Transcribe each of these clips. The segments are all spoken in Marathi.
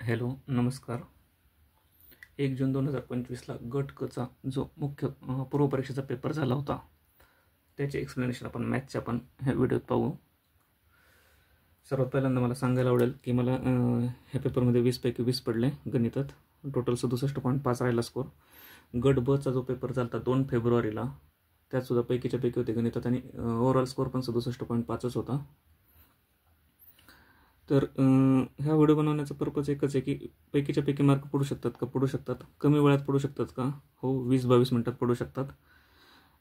हॅलो नमस्कार. 1 जून 2025ला गट कचा जो मुख्य पूर्वपरीक्षेचा पेपर झाला होता त्याचे एक्सप्लेनेशन आपण मॅथच्या पण ह्या व्हिडिओत पाहू. सर्वात पहिल्यांदा मला सांगायला आवडेल की मला ह्या पेपरमध्ये 20 पैकी 20 पडले गणितात. टोटल 67.5 राहिला स्कोर. गट ब चा जो पेपर झाला होता 2 फेब्रुवारीला त्यातसुद्धा पैकीच्या पैकी होते गणितात आणि ओव्हरऑल स्कोर पण 67.5च होता. तर ह्या व्हिडिओ बनवण्याचा पर्पज एकच आहे की पैकीच्या पैकी मार्क पडू शकतात का, पडू शकतात, कमी वेळात पडू शकतात का, हो 20-22 मिनिटात पडू शकतात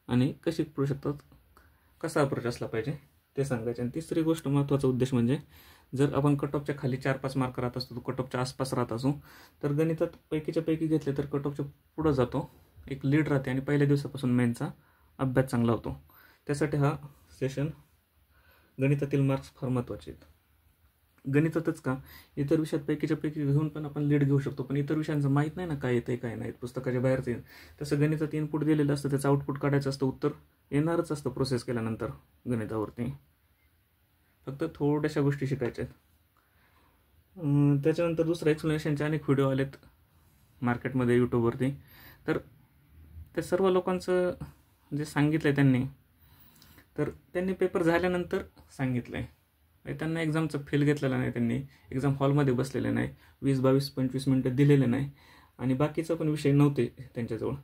आणि कशी पडू शकतात, कसा अप्रोच असला पाहिजे ते सांगायचे. आणि तिसरी गोष्ट महत्त्वाचा उद्देश म्हणजे जर आपण कट ऑफच्या खाली 4-5 मार्क राहत असतो, कट ऑफच्या आसपास राहत असू तर गणितात पैकीच्या पैकी घेतले तर कट ऑफच्या पुढं जातो, एक लीड राहते आणि पहिल्या दिवसापासून मेनचा अभ्यास चांगला होतो. त्यासाठी हा सेशन गणितातील मार्क्स फार महत्त्वाचे आहेत. गणितातच का इतर विषयात पैकीच्या पैकी घेऊन पण आपण लीड घेऊ शकतो, पण इतर विषयांचं माहीत नाही ना काय येतं काय नाही, पुस्तकाच्या बाहेरचं येईल. तसं गणितात इनपुट दिलेलं असतं, त्याचं आउटपुट काढायचं असतं, उत्तर येणारच असतं प्रोसेस केल्यानंतर गणितावरती. फक्त थोड्याशा गोष्टी शिकायच्या आहेत. त्याच्यानंतर दुसरं एक्सप्लेनेशनचे अनेक व्हिडिओ आलेत मार्केटमध्ये यूट्यूबवरती. तर त्या सर्व लोकांचं जे सांगितलं आहे त्यांनी पेपर झाल्यानंतर सांगितलं आहे. त्यांना एक्झामचं फेल घेतलेला नाही, त्यांनी एक्झाम हॉलमध्ये बसलेले नाही, 20-22-25 मिनटं दिलेले नाही आणि बाकीचा पण विषय नव्हते त्यांच्याजवळ.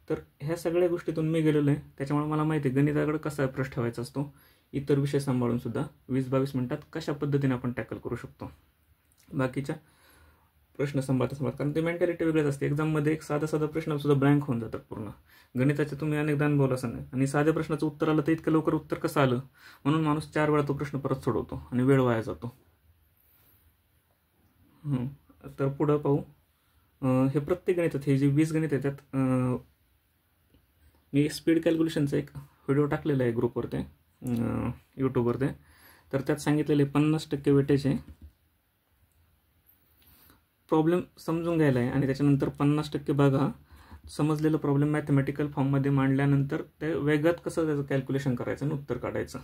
तर ह्या सगळ्या गोष्टीतून मी गेलेलो आहे. त्याच्यामुळे मला माहिती आहे गणिताकडे कसा अप्रोच ठेवायचा असतो, इतर विषय सांभाळून सुद्धा 20-22 मिनटात कशा पद्धतीने आपण टॅकल करू शकतो बाकीच्या प्रश्न सांभाळता. कारण ते मेंटॅलिटी वेगळीच असते. एक्झाममध्ये एक साधा प्रश्नसुद्धा ब्लँक होऊन जातात पूर्ण. गणिताचे तुम्ही अनेकदा अनुभवलं असं नाही आणि साध्या प्रश्नाचं उत्तर आलं तर इतकं लवकर उत्तर कसं आलं म्हणून माणूस 4 वेळा तो प्रश्न परत सोडवतो आणि वेळ वाया जातो. तर पुढं पाहू. हे प्रत्येक गणितात हे जे 20 गणित आहे त्यात मी स्पीड कॅल्क्युलेशनचा एक व्हिडिओ टाकलेला आहे ग्रुपवरती, यूट्यूबवरती. तर त्यात सांगितलेले 50% वेटेज आहे, प्रॉब्लेम समजून घ्यायला आहे आणि त्याच्यानंतर 50% बघा, समजलेलं प्रॉब्लेम मॅथमॅटिकल फॉर्ममध्ये मांडल्यानंतर ते वेगात कसं त्याचं कॅल्क्युलेशन करायचं आणि उत्तर काढायचं.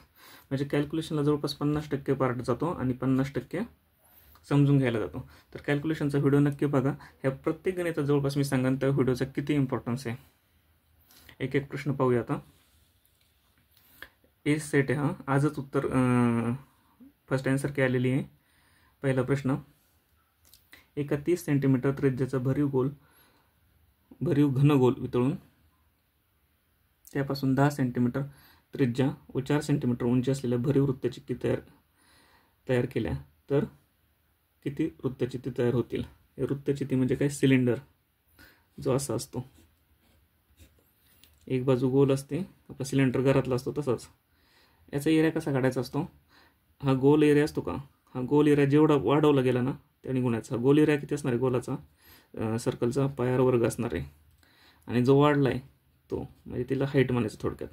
म्हणजे कॅल्क्युलेशनला जवळपास 50% पार्ट जातो आणि 50% समजून घ्यायला जातो. तर कॅल्क्युलेशनचा व्हिडिओ नक्की बघा. ह्या प्रत्येक गणितात जवळपास मी सांगान त्या व्हिडिओचा किती इम्पॉर्टन्स आहे. एक एक प्रश्न पाहूया आता. ए सेट आहे हा, आजच उत्तर फर्स्ट आन्सर की आलेली आहे. पहिला प्रश्न, एका 30 सेंटीमीटर त्रिज्याचा भरीव घन गोल वितळून त्यापासून 10 सेंटीमीटर त्रिज्या व 4 सेंटीमीटर उंची असलेल्या भरीव वृत्तचित्ती तयार केल्या तर किती वृत्तचित्ती तयार होतील. हे वृत्तचित्ती म्हणजे काय, सिलेंडर जो असा असतो, एक बाजू गोल असते, आपला सिलेंडर घरातला असतो तसाच. याचा एरिया कसा काढायचा असतो, हा गोल एरिया असतो का, हा गोल एरिया जेवढा वाढवला गेला ना त्याने गुणायचा. गोल एरिया किती असणार आहे गोलाचा, सर्कलचा पायार वर्ग असणार आहे आणि जो वाढला आहे तो म्हणजे तिला हाईट म्हणायचं थोडक्यात.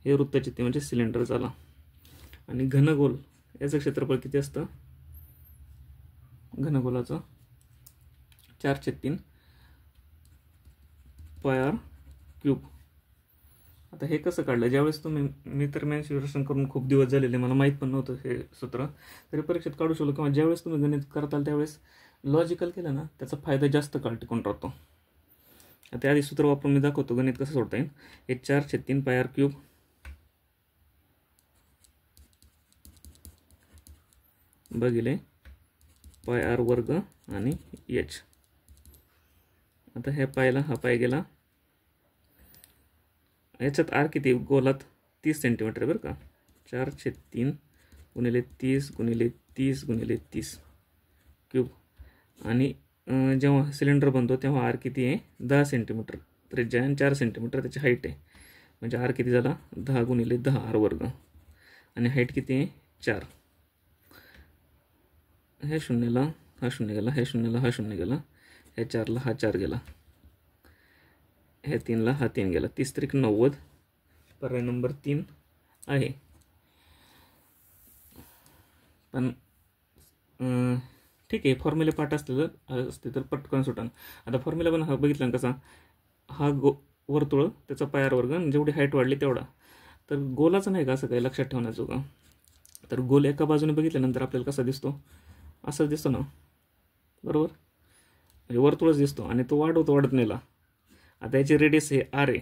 हे वृत्तचित्ती म्हणजे सिलेंडर झाला. आणि घनगोल याचं क्षेत्रफळ किती असतं, घनगोलाचं 4/3 पायार क्यूब. आता हे कसं काढलं, ज्यावेळेस मी तर मेन्स्युरेशन करून खूप दिवस झालेले, मला माहीत पण नव्हतं हे सूत्र, तरी परीक्षेत काढू शकलो. किंवा ज्यावेळेस तुम्ही गणित करताल त्यावेळेस लॉजिकल केलं ना त्याचा फायदा जास्त काळ टिकून राहतो. आता आधी सूत्र वापरून मी दाखवतो गणित कसं सोडता येईल. हे 4/3 पायार क्यूब भागिले पायार वर्ग आणि एच. आता ह्या पायला हा पाय गेला, याच्यात आर किती गोलात 30 सेंटीमीटर बरं का. 4/3 गुणिले 30 गुणिले 30 गुणिले 30 क्यूब. आणि जेव्हा सिलेंडर बनतो तेव्हा आर किती आहे, 10 सेंटीमीटर त्रिज्या आणि 4 सेंटीमीटर त्याची हाईट आहे. म्हणजे आर किती झाला, 10 गुणिले 10 आर वर्ग. आणि हाईट किती आहे, 4. हे शून्याला हा शून्य गेला, हे शून्याला हा शून्य गेला, हे 4ला हा 4 गेला, हे 3ला हा 3 गेला. 30 × 90 पर्याय नंबर 3 आहे. पण ठीक आहे, फॉर्म्युले पाठ असते तर पटकन सुटान. आता फॉर्म्युला पण हा बघितला ना कसा, हा वर्तुळ त्याचा पायार वर्ग आणि जेवढी हाईट वाढली तेवढा. तर गोलाचं नाही का असं काही लक्षात ठेवण्याचं का. तर गोल एका बाजूने बघितल्यानंतर आपल्याला कसा दिसतो, असंच दिसतो ना बरोबर. म्हणजे वर्तुळच दिसतो आणि तो वाढत नेला. आता याची रेडियस हे आर आहे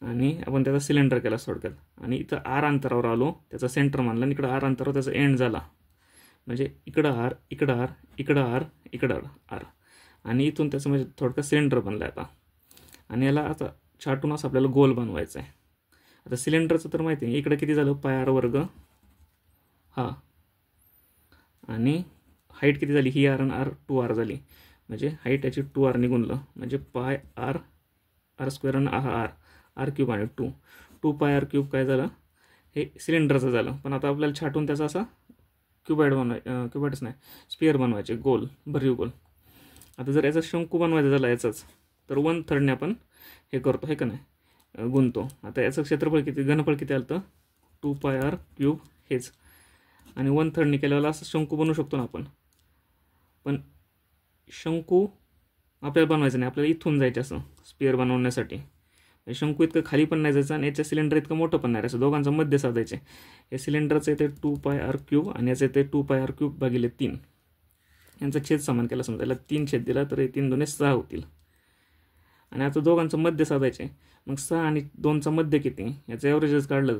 आणि आपण त्याचा सिलेंडर केला थोडक्यात, आणि इथं आर अंतरावर आलो, त्याचा सेंटर मानला आणि इकडं आर अंतरावर त्याचा एंड झाला. म्हणजे इकडं आर, इकडं आर, इकडं आर, इकडं आर, आणि इथून त्याचं म्हणजे थोडक्यात सिलेंडर बनलं आहे आता. आणि याला आता छाटून असं आपल्याला गोल बनवायचं आहे. आता सिलेंडरचं तर माहिती आहे, इकडं किती झालं पाय आर वर्ग हा, आणि हाईट किती झाली ही आर आणि आर 2r झाली, म्हणजे हाईट याची 2r निघूनलं, म्हणजे पाय आर आर स्क्वेअर आणि हा आर क्यूब आणि 2 पाय आर क्यूब काय झालं हे सिलेंडरचं झालं. पण आता आपल्याला छाटून त्याचा असा क्युबाईड्स नाही स्पिअर बनवायचे, गोल भरीव गोल. आता जर याचा शंकू बनवायचा झाला याचाच, तर 1/3 आपण हे करतो हे का नाही गुणतो. आता याचं क्षेत्रफळ किती, घनफळ किती आलं तर 2 पाय आर क्यूब हेच, आणि 1/3 केल्यावर असं शंकू बनवू शकतो ना आपण. पण शंकू आपल्याला बनवायचं नाही, आपल्याला इथून जायचं असं स्पिअर बनवण्यासाठी. शंकू इतकं खाली पण नाही जायचं आणि याच्या सिलेंडर इतकं मोठं पण नाही, असं दोघांचं मध्य साधायचे. हे सिलेंडरचं येते 2 पाय आर क्यूब आणि याचं येते 2 पाय आर क्यूब भागिले 3. यांचा छेद समान केला, समजा याला 3 छेद दिला तर हे 3 2 6 होतील. आणि आता दोघांचं मध्य साधायचे. मग 6 आणि 2चा मध्य किती, याचं ॲव्हरेजच काढलं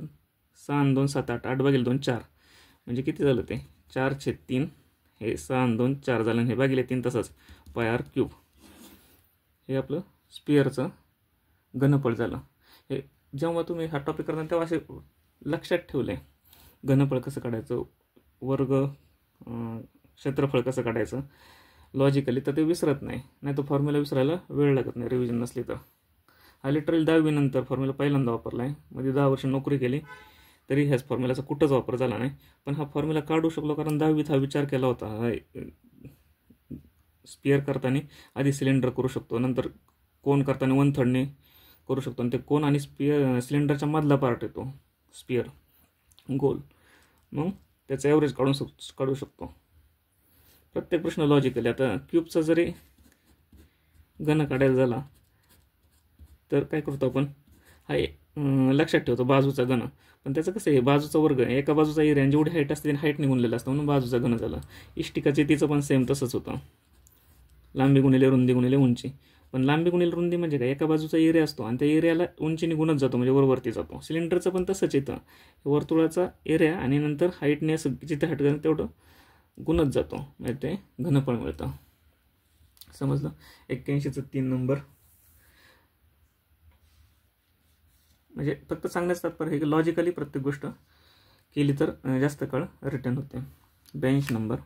6 आणि 2 7 8 8 भागिले 2 4, म्हणजे किती झालं ते 4/3. हे 6 आणि 2 4 झालं, हे भागिले 3 तसंच पाय आर क्यूब. हे आपलं स्पिअरचं घनफळ झालं. हे जेव्हा तुम्ही हा टॉपिक करता तेव्हा असे लक्षात ठेवले, घनफळ कसं काढायचं, वर्ग क्षेत्रफळ कसं काढायचं लॉजिकली, तर ते विसरत नाही तर फॉर्म्युला विसरायला वेळ लागत नाही रिव्हिजन नसली तर. हा लिटरली 10वी नंतर फॉर्म्युला पहिल्यांदा वापरला आहे, मध्ये 10 वर्ष नोकरी केली तरी ह्याच फॉर्म्युलाचा कुठंच वापर झाला नाही. पण हा फॉर्म्युला काढू शकलो कारण 10वीत हा विचार केला होता. स्पिअर करताना आधी सिलेंडर करू शकतो, नंतर कोन करताना 1/3 करू शकतो, आणि ते कोन आणि स्पिअर सिलेंडरच्या मधला पार्ट येतो स्पिअर गोल, मग त्याचं ॲव्हरेज काढू शकतो. प्रत्येक प्रश्न लॉजिकली. आता क्यूबचा जरी घन काढायला झाला तर काय करतो आपण, हा लक्षात ठेवतो बाजूचा घन. पण त्याचं कसं आहे, बाजूचा वर्ग आहे, एका बाजूचा एरिया जेवढी हाईट असते हाईट निघूनलेलं असतं म्हणून बाजूचा घन झाला. इष्टिकाचे तिचं पण सेम तसंच होतं, लांबी गुणिले रुंदी गुणिले उंची. पण लांबी गुणिले रुंदी म्हणजे काय, एका बाजूचा एरिया असतो आणि त्या एरियाला उंचीने गुणत जातो, म्हणजे वरती जातो. सिलेंडरचं पण तसंच येतं, वर्तुळाचा एरिया आणि नंतर हाईटने असं जिथे हाईट करेल तेवढं गुणत जातो, म्हणजे ते घनफळ मिळतं. समजलं. 81चा 3 नंबर. म्हणजे फक्त सांगण्याचं तात्पर्य हे की लॉजिकली प्रत्येक गोष्ट केली तर जास्त काळ रिटर्न होते. 82 नंबर.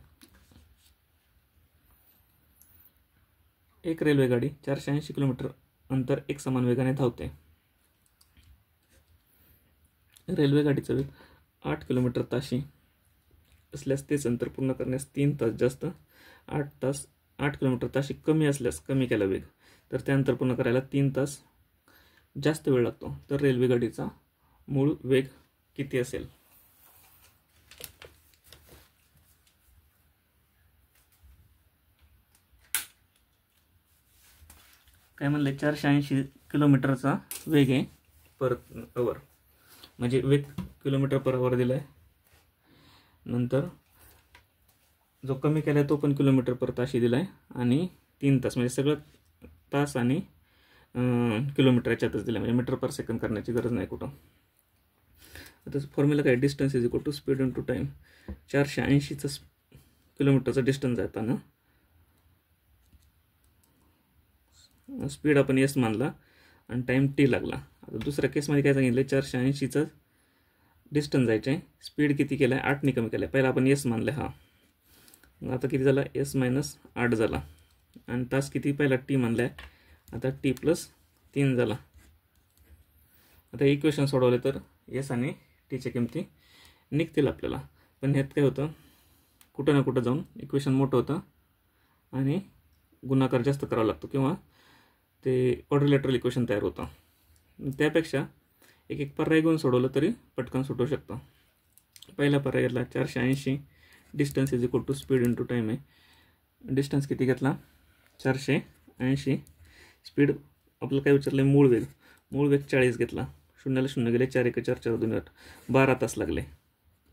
एक रेल्वे गाडी 480 किलोमीटर अंतर एक समान वेगाने धावते. रेल्वे गाडीचा वेग 8 किलोमीटर ताशी असल्यास तेच अंतर पूर्ण करण्यास 3 तास जास्त, 8 किलोमीटर ताशी कमी असल्यास कमी केला वेग, तर ते अंतर पूर्ण करायला 3 तास जास्त वेळ लागतो. तर रेल्वे गाडीचा मूळ वेग किती असेल. काय म्हणलं, 480 किलोमीटरचा वेग आहे पर अवर, म्हणजे वेग किलोमीटर पर अवर दिला आहे. नंतर जो कमी केला आहे तो पण किलोमीटर पर ताशी दिला आहे, आणि 3 तास म्हणजे सगळं तास आणि किलोमीटर याच्यातच दिलं, म्हणजे मीटर पर सेकंड करण्याची गरज नाही कुठं. आता फॉर्म्युला काय, distance is equal to speed into time. 480चा किलोमीटरचा डिस्टन्स आहे ना, स्पीड आपण एस मानला आणि टाईम टी लागला. आता दुसऱ्या केसमध्ये काय सांगितलं, 480चा डिस्टन्स जायचं आहे, स्पीड किती केला आहे 8ने कमी केला आहे. पहिला आपण एस मानला हा, आता किती झाला एस मायनस 8 झाला, आणि तास किती पहिला टी मानला आहे, आता टी प्लस 3 झाला. आता इक्वेशन सोडवले तर एस आणि टीच्या किमती निघतील आपल्याला. पण ह्यात काय होतं, कुठं ना कुठं जाऊन इक्वेशन मोठं होतं आणि गुणाकार जास्त करावा लागतो, किंवा ते क्वाड्रिलेटरल इक्वेशन तयार होतं. त्यापेक्षा एक एक पर्याय घेऊन सोडवलं तरी पटकन सुटू शकतं. पहिला पर्याय घेतला 480, distance is equal to speed into time आहे. डिस्टन्स किती घेतला 480, स्पीड आपलं काय विचारलं आहे मूळ वेग 40 घेतला, 0ला 0 गेले, 4 1 4 4 2 8, 12 तास लागले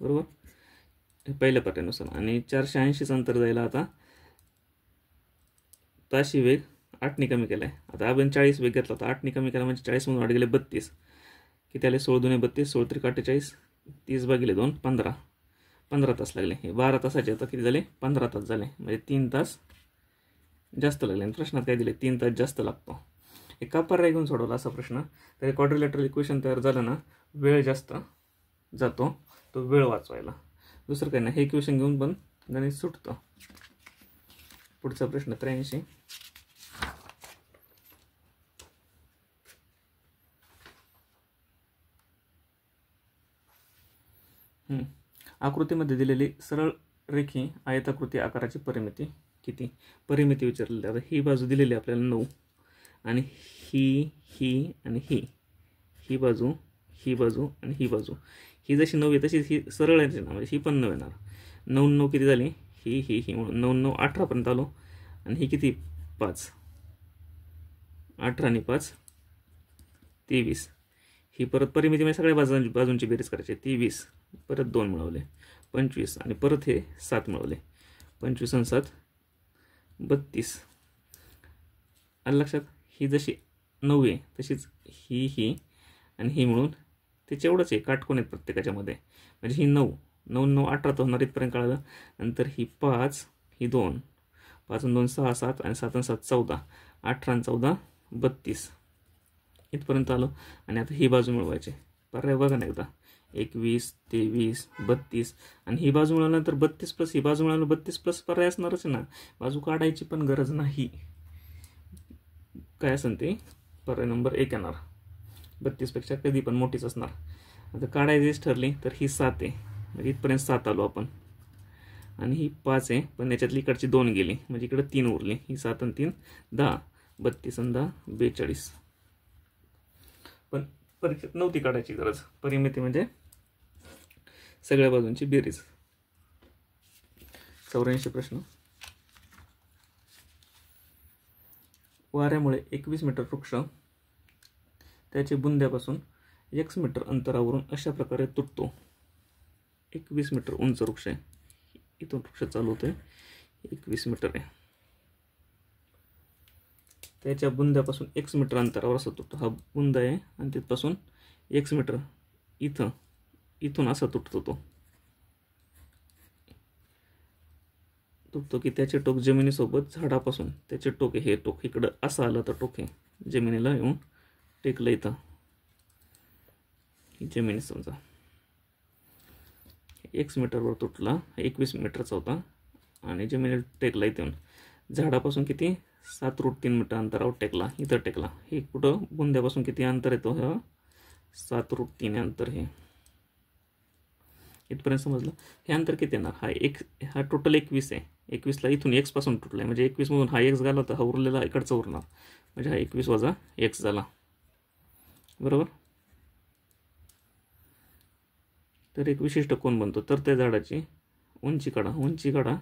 बरोबर पहिल्या पर्यायानुसार. आणि 480चं अंतर जायला आता ताशी वेग 8ने कमी केला आहे. आता आपण 40 वेग घेतला होता, 8ने कमी केला म्हणजे 40 मधून 8 गेले 32. किती आले? 16 दुने 32, 16 त्रिक 48, 30 भागिले 2 15. 15 तास लागले. हे 12 तासाचे आता किती झाले? 15 तास झाले. म्हणजे 3 तास जास्त लागले. आणि प्रश्नात काय दिले? 3 तास जास्त लागतो. हे का पर्याय घेऊन सोडवला असा प्रश्न? तर क्वाड्रिलॅटरल इक्वेशन तयार झालं ना, वेळ जास्त जातो, तो वेळ वाचवायला. दुसरं काही नाही. हे इक्वेशन घेऊन पण गणित सुटतं. पुढचा प्रश्न 83. आकृतीमध्ये दिलेली सरळ रेखी आयताकृती आकाराची परिमिती किती? परिमिती विचारलेली. आता ही बाजू दिलेली आपल्याला 9 आणि ही आणि ही बाजू, ही बाजू आणि ही बाजू. ही जशी 9 आहे तशीच ही सरळ आहे ना, म्हणजे ही पण 9 येणार. 9 9 किती झाली? ही म्हणून 9 9 18 पर्यंत आलो. आणि ही किती? 5. 18 आणि 5 23. ही परत परिमितीमध्ये सगळ्या बाजूंची बेरीज करायची. 23 परत 2 मिळवले 25 आणि परत हे 7 मिळवले. 25 आणि 7 32. आलं लक्षात? ही जशी 9 आहे तशीच ही आणि ही मिळून त्याचे एवढंच आहे. काटकोन आहेत प्रत्येकाच्या मध्ये. म्हणजे ही 9 9 9 18 तर होणार इथपर्यंत कळालं. नंतर ही 5, ही 2, 5 आणि 2 6 7 आणि 7 आणि 7 14, 18 आणि 14 32 इथपर्यंत आलो. आणि आता ही बाजू मिळवायची. पर्याय बघा ना एकदा. 21 23 32 आणि ही बाजू मिळवल्यानंतर 32 प्लस ही बाजू मिळवलं 32 प्लस पर्याय असणारच ना. बाजू काढायची पण गरज नाही. काय असेल ते पर्याय नंबर 1 येणार. 32 पेक्षा कधी पण मोठीच असणार. आता काढायचीच ठरली तर ही 7 आहे. म्हणजे इथपर्यंत 7 आलो आपण. आणि ही 5 आहे, पण याच्यातली इकडची 2 गेली म्हणजे इकडे 3 उरली. ही 7 आणि 3 10. 32 आणि 10 42. पण परीक्षेत नव्हती काढायची गरज. परिमिती म्हणजे सगळ्या बाजूंची बेरीज. 84 प्रश्न. वाऱ्यामुळे 21 मीटर वृक्ष त्याचे बुंद्यापासून x मीटर अंतरावरून अशा प्रकारे तुटतो. 21 मीटर उंच वृक्ष आहे. इथून वृक्ष चालू होतोय. 21 मीटर आहे. त्याच्या बुंद्यापासून x मीटर अंतरावर असा तुटतो. हा बुंदा आहे आणि तिथपासून x मीटर इथून असा तुटतो. तो तुटतो की त्याचे टोक जमिनीसोबत झाडापासून त्याचे टोक हे टोक इकडं असं आलं तर टोक हे जमिनीला येऊन टेकलं. इथं जमिनी समजा x मीटरवर तुटला. 21 मीटरचा होता आणि जमिनीला टेकला. इथून झाडापासून किती? 7√3 मीटर अंतरावर टेकला. इथं टेकला. हे कुठं? बुंद्यापासून किती अंतर येतो? हा 7√3 अंतर. हे इथपर्यंत समजलं. हे अंतर किती येणार? हा टोटल 21 आहे. 21ला इथून x पासून तुटला म्हणजे 21 मधून हा x घाला तर हा उरलेला इकडचा उरणार. म्हणजे हा 21 वजा x झाला. बरोबर. तर एक विशिष्ट कोन बनतो. तर त्या झाडाची उंची काढा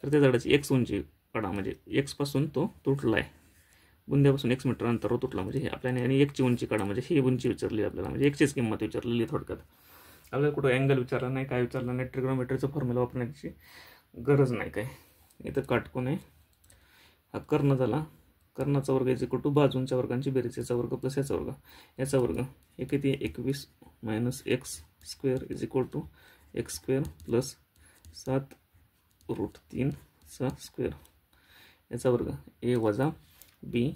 तर त्या झाडाची x उंची काढा. म्हणजे x पासून तो तुटला आहे. बुंद्यापासून x मीटर अंतरावर तुटला म्हणजे हे आपल्याने. आणि 1 ची उंची काढा म्हणजे ही उंची विचारली आपल्याला. म्हणजे 1 चीच किंमत विचारलेली थोडक्यात. आपल्याला कुठं अँगल विचारला नाही, काय विचारलं नाही. ट्रिग्नोमेट्रीचा फॉर्म्युला वापरण्याची गरज नाही. काय इथं काटकोन आहे. हा कर्ण झाला. कर्णाचा वर्ग इज इक्वल टू बाजूंच्या वर्गांची बेरीज. याचा वर्ग प्लस याचा वर्ग. याचा वर्ग हे किती? 21 minus x square is equal to x square plus 7√3 चा स्क्वेअर. याचा वर्ग a वजा b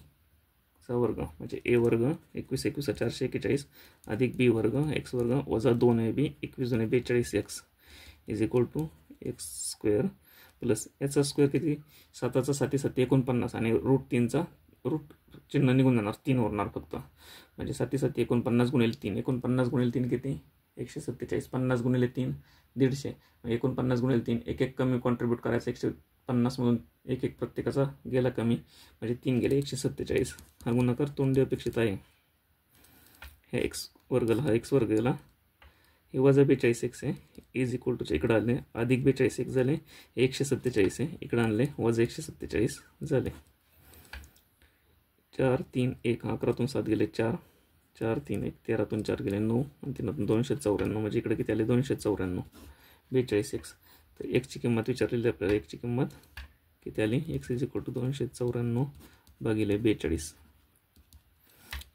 चा वर्ग म्हणजे a वर्ग 21 21 441 अधिक b वर्ग x वर्ग वजा 2ab 21 2 42x is equal to x square plus याचा स्क्वेअर किती? 7चा 7 7 49 आणि √3चा रूट चिन्ह निघून जाणार. 3 उरणार फक्त. म्हणजे 7 7 49 गुणिले 3. 49 गुणिले 3 किती? 147. 50 गुणिले 3 150. 49 गुणिले 3 एक कमी कॉन्ट्रीब्यूट करायचं. 150 मधून एक प्रत्येकाचा गेला कमी म्हणजे 3 गेले. 147. हा गुणाकार तोंडी अपेक्षित आहे. हे x वर्गला हा x वर्ग गेला. हे वजा 42x आहे. इज इक्वल टूच्या इकडे आले अधिक 42x झाले. 147 आहे. इकडे आणले वजा 147 झाले. 4 3 1 11तून 7 गेले 4 4 3 1 13तून 4 गेले 9 आणि 3तून 294 म्हणजे इकडे किती आले? 294. 42x. तर x ची किंमत विचारलेली आपल्याला. x ची किंमत किती आली? x इज इक्वल टू 294 भागिले 42.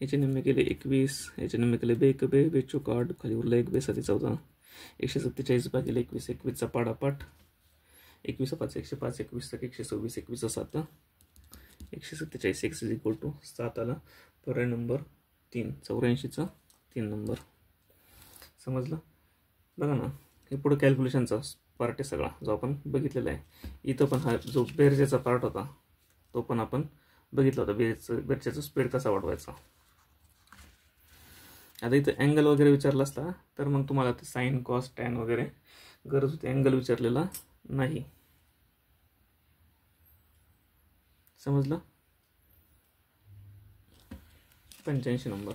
याचे निम्मे केले 21, याचे निम्मे केले 2 बे 2 चौक 8, खाली उरला 1 बे 7 14. 147 भागिले 21, 21चा पाडापाठ, 21 5 105, 21 126, 21 7, 147. x इज इक्वल टू 7 आला. पर्याय नंबर 3, 84चा 3 नंबर. समजलं? बघा ना, हे पुढे कॅल्क्युलेशनचा पार्ट आहे सगळा, जो आपण बघितलेला आहे. इथं पण हा जो बेरजेचा पार्ट होता तो पण आपण बघितला होता. बेरजेचा स्पीड कसा वाढवायचा. आता इथं अँगल वगैरे विचारला असता तर मग तुम्हाला ते साईन कॉस टॅन वगैरे गरज होती. अँगल विचारलेला नाही. समजलं? 85 नंबर.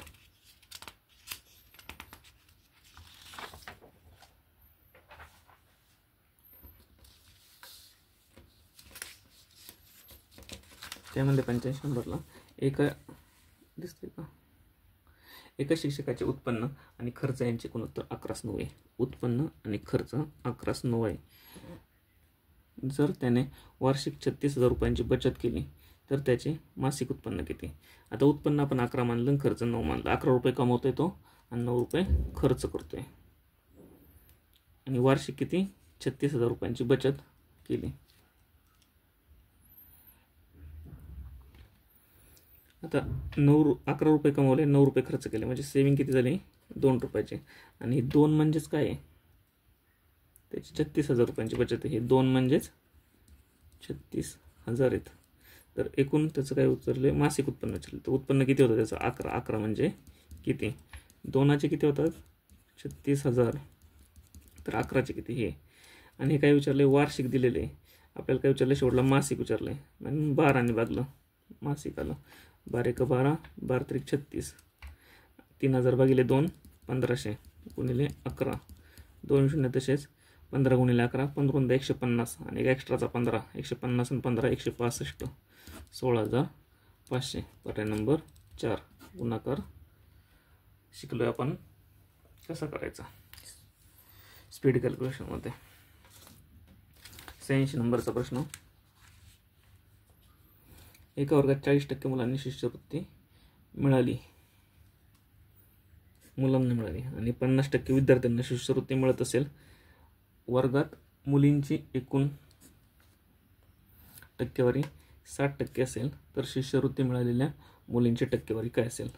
त्यामध्ये 85 नंबरला एका दिसते का, एका शिक्षकाचे उत्पन्न आणि खर्च यांचे गुणोत्तर 11:9 आहे. उत्पन्न आणि खर्च 11:9 आहे. जर त्याने वार्षिक 36,000 रुपयांची बचत केली तर त्याचे मासिक उत्पन्न किती? आता उत्पन्न आपण 11 मानलं आणि खर्च 9 मानलं. 11 रुपये कमवतोय तो आणि 9 रुपये खर्च करतोय. आणि वार्षिक किती? 36,000 रुपयांची बचत केली. आता 11 रुपये कमवले, 9 रुपये खर्च केले, म्हणजे सेविंग किती झाली? 2 रुपयाचे. आणि 2 म्हणजेच काय आहे? त्याची 36,000 रुपयांची बचत आहे. हे 2 म्हणजेच 36,000 आहेत. तर एकूण त्याचं काय उचलले? मासिक उत्पन्न विचारले. तर उत्पन्न किती होतं त्याचं? 11. 11 म्हणजे किती? 2चे किती होतात? 36,000. तर 11चे किती? हे. आणि हे काय विचारले? वार्षिक दिलेले. आपल्याला काय विचारले? शेवटला मासिक विचारले. आणि 12ने भागलं, मासिक आलं. 12 × 12, 12 × 36. 3,000 भागिले 2, 1500 गुणिले 11. 2 शून्य तसेच. 15 गुणिले 11, 15 150. आणि एक एक्स्ट्राचा 15. 150 आणि 15 165. 16,500. पर्याय नंबर 4. गुणाकार शिकलोय आपण कसा करायचा स्पीड कॅल्क्युलेशनमध्ये. 86 नंबरचा प्रश्न. एका वर्गात 40% मुलांनी शिष्यवृत्ती मिळाली आणि 50% विद्यार्थ्यांना शिष्यवृत्ती मिळत असेल. वर्गात मुलींची एकूण टक्केवारी 60% असेल तर शिष्यवृत्ती मिळालेल्या मुलींची टक्केवारी काय असेल?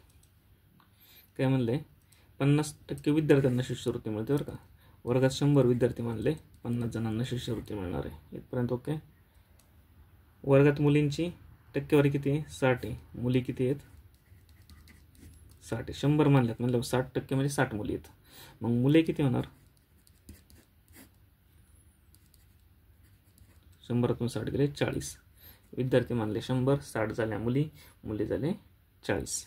काय म्हणले? 50% विद्यार्थ्यांना शिष्यवृत्ती मिळते बरं का. वर्गात 100 विद्यार्थी मानले, 50 जणांना शिष्यवृत्ती मिळणार आहे. इथपर्यंत ओके. वर्गात मुलींची टक्केवारी किती आहे? 60 आहे. मुली किती आहेत? 60 आहे. 100 मानल्यात म्हणल्यावर 60% म्हणजे 60 मुली आहेत. मग मुले किती होणार? 100तून 60 गेले 40. विद्यार्थी मानले 100, 60 झाल्या मुली, मुली झाले 40.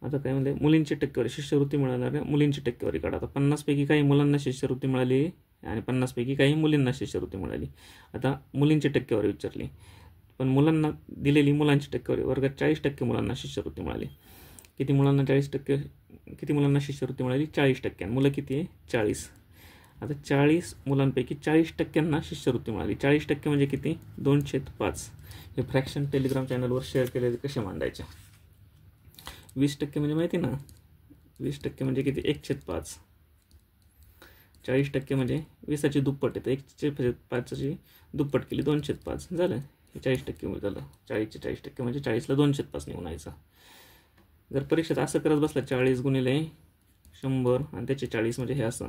आता काय म्हणते? मुलींची टक्केवारी, शिष्यवृत्ती मिळणाऱ्या मुलींची टक्केवारी काढा. आता 50 पैकी काही मुलांना शिष्यवृत्ती मिळाली आणि 50 पैकी काही मुलींना शिष्यवृत्ती मिळाली. आता मुलींची टक्केवारी विचारली, पण मुलांना दिलेली मुलांची टक्केवारी. वर्गात 40% मुलांना शिष्यवृत्ती मिळाली. किती मुलांना 40%? किती मुलांना शिष्यवृत्ती मिळाली? 40%. मुलं किती आहे? 40. आता 40 मुलांपैकी 40%ना शिष्यवृत्ती मिळाली. 40% म्हणजे किती? 2/5. हे फ्रॅक्शन टेलिग्राम चॅनलवर शेअर केलेले कसे मांडायचे. 20% म्हणजे माहिती ना? 20% म्हणजे किती? 1/5. 40% म्हणजे 20ची दुप्पट आहे. तर 1/5ची दुप्पट केली, 2/5 झालं. हे 40% झालं. 40चे 40% म्हणजे 40ला 2/5 निघून यायचं. जर परीक्षेत असं करत बसला 40 गुणिले 100 आणि त्याचे 40 म्हणजे हे असं,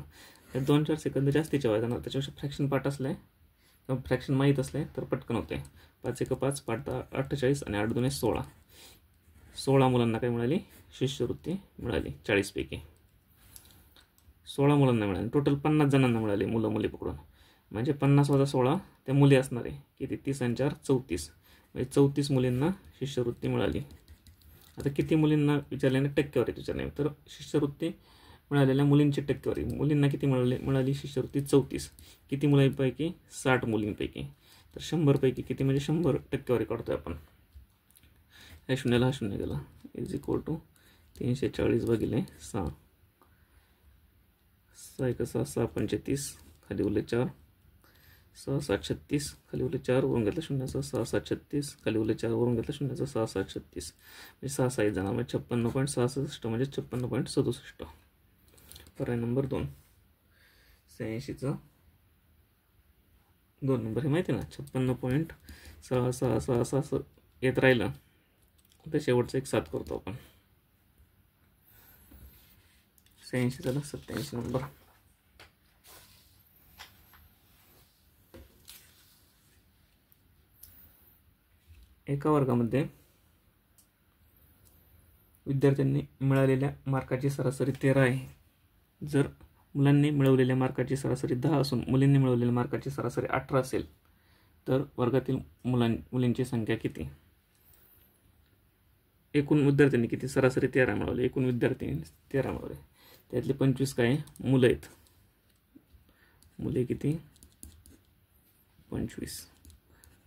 हे 2-4 सेकंद जास्तीचे व्हायचं ना. त्याच्यापेक्षा फ्रॅक्शन पाठ असले किंवा फ्रॅक्शन माहीत असले तर पटकन होते. 5 × 5 पाठ 48 आणि 8 × 2 16. 16 मुलांना काय मिळाली? शिष्यवृत्ती मिळाली 40 पैकी. 16 मुलांना मिळाली. टोटल 50 जणांना मिळाली, मुलं मुली पकडून. म्हणजे 50 + 16 त्या मुली असणार आहे. किती? 30 आणि 4 34. म्हणजे 34 मुलींना शिष्यवृत्ती मिळाली. आता किती मुलींना विचारल्याने टक्केवारी विचारली. तर शिष्यवृत्ती मिळालेल्या मुलींची टक्केवारी. मुलींना किती मिळाली शिष्यवृत्ती? 34. किती मुलांपैकी? 60 मुलींपैकी. तर 100 पैकी किती? म्हणजे 100 टक्केवारी काढतोय आपण. ह्या शून्याला हा शून्य गेला. इज इक्वल टू 340 भागिले 6. 6 × 6 = 6 × 35. खाली उरले 4. 6 7 36 खाली उरले 4 वरून घेतलं शून्याचं 6 7 36 खाली उरले 4 वरून घेतलं शून्याचं 6 7 36 म्हणजे 6 6 जाणार म्हणजे 56.66 म्हणजे 56.67. पर्याय नंबर 2. 86चं 2 नंबर हे माहिती आहे ना 56.6666 असं येत राहिलं तर शेवटचं एक 7 करतो आपण. 86 झाला 87 नंबर. एका वर्गामध्ये विद्यार्थ्यांनी मिळालेल्या मार्काची सरासरी 13 आहे. जर मुलांनी मिळवलेल्या मार्काची सरासरी 10 असून मुलींनी मिळवलेल्या मार्काची सरासरी 18 असेल तर वर्गातील मुलींची संख्या किती? एकूण विद्यार्थ्यांनी किती? सरासरी 13 मिळवले. एकूण विद्यार्थ्यांनी 13 मिळवले. त्यातले 25 काय मुलं आहेत. मुले किती? 25.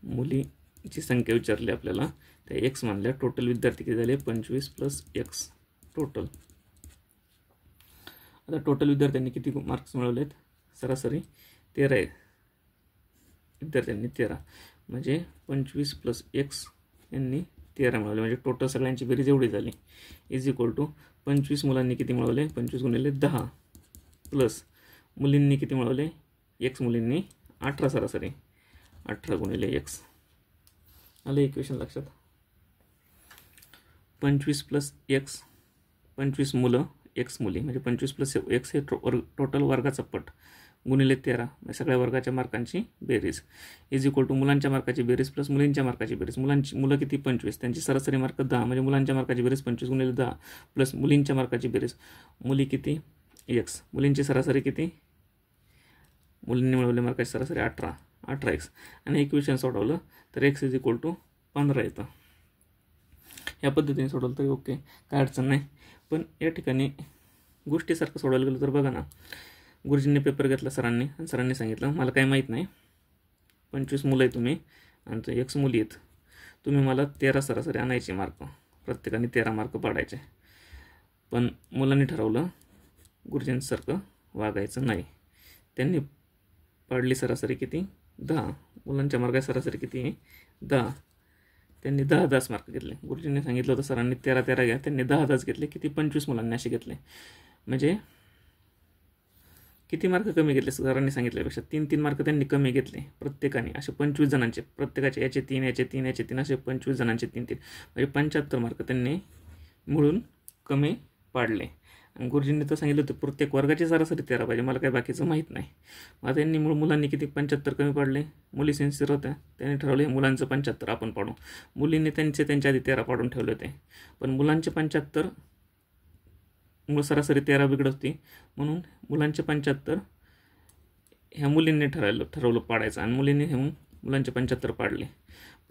मुलीची संख्या विचारली आपल्याला त्या एक्स मानल्या. टोटल विद्यार्थी किती झाले? 25 + x टोटल. आता टोटल विद्यार्थ्यांनी किती मार्क्स मिळवलेत? सरासरी 13 आहे. विद्यार्थ्यांनी 13 म्हणजे 25 + x यांनी 13 मिळवले म्हणजे टोटल सगळ्यांची बेरीज एवढी झाली = 25 मुलांनी किती मिळवले? 25 गुणिले 10 प्लस मुलींनी किती मिळवले? x मुलींनी 18 सरासरी 18 गुणिले x. आलं इक्वेशन लक्षात? 25 + x 25 मुलं x मुली म्हणजे 25 + x हे टोटल वर्गाचा पट गुणिले 13 म्हणजे सगळ्या वर्गाच्या मार्कांची बेरीज = मुलांच्या मार्काची बेरीज प्लस मुलींच्या मार्काची बेरीज. मुलं किती? 25 त्यांची सरासरी मार्क 10 म्हणजे मुलांच्या मार्काची बेरीज 25 गुणिले 10 प्लस मुलींच्या मार्काची बेरीज. मुली किती? x. मुलींची सरासरी किती? मुलींनी मिळवलेल्या मार्काची सरासरी 18x आणि इक्वेशन सोडवलं तर x = 15 येतं. ह्या पद्धतीने सोडवलं तरी ओके, काय अडचण नाही. पण या ठिकाणी गोष्टीसारखं सोडवायला गेलं तर बघा ना, गुरुजींनी पेपर घेतला सरांनी आणि सरांनी सांगितलं मला काही माहीत नाही, 25 मुलं आहे तुम्ही आणि तो x मुली आहेत, तुम्ही मला 13 सरासरी आणायचे मार्क, प्रत्येकाने 13 मार्क पाडायचे. पण मुलांनी ठरवलं गुरुजींसारखं वागायचं नाही. त्यांनी पाडली सरासरी किती? 10. मुलांच्या मार्काची सरासरी किती आहे? 10. त्यांनी 10 मार्क घेतले. गुरुजींनी सांगितलं होतं सरांनी 13 घ्या, त्यांनी 10 घेतले. किती? 25 मुलांनी असे घेतले. म्हणजे किती मार्क कमी घेतले? सरांनी सांगितल्यापेक्षा 3 मार्क त्यांनी कमी घेतले प्रत्येकाने. असे 25 जणांचे, प्रत्येकाचे याचे 3 याचे 3 याचे 3 असे 25 जणांचे 3 म्हणजे 75 मार्क त्यांनी मिळून कमी पाडले. आणि गुरुजींनी तर सांगितलं होतं प्रत्येक वर्गाची सरासरी 13 पाहिजे, मला काही बाकीचं माहीत नाही. मग त्यांनी मुलांनी किती? 75 कमी पाडले. मुली सेन्सिअर होत्या, त्यांनी ठरवले मुलांचं 75 आपण पाडू. मुलींनी त्यांच्या आधी 13 पाडून ठेवले होते, पण मुलांचे 75 सरासरी 13 बिघडत होती म्हणून मुलांचे 75 ह्या मुलींनी ठरवलं पाडायचं आणि मुलींनी हे मुलांचे 75 पाडले.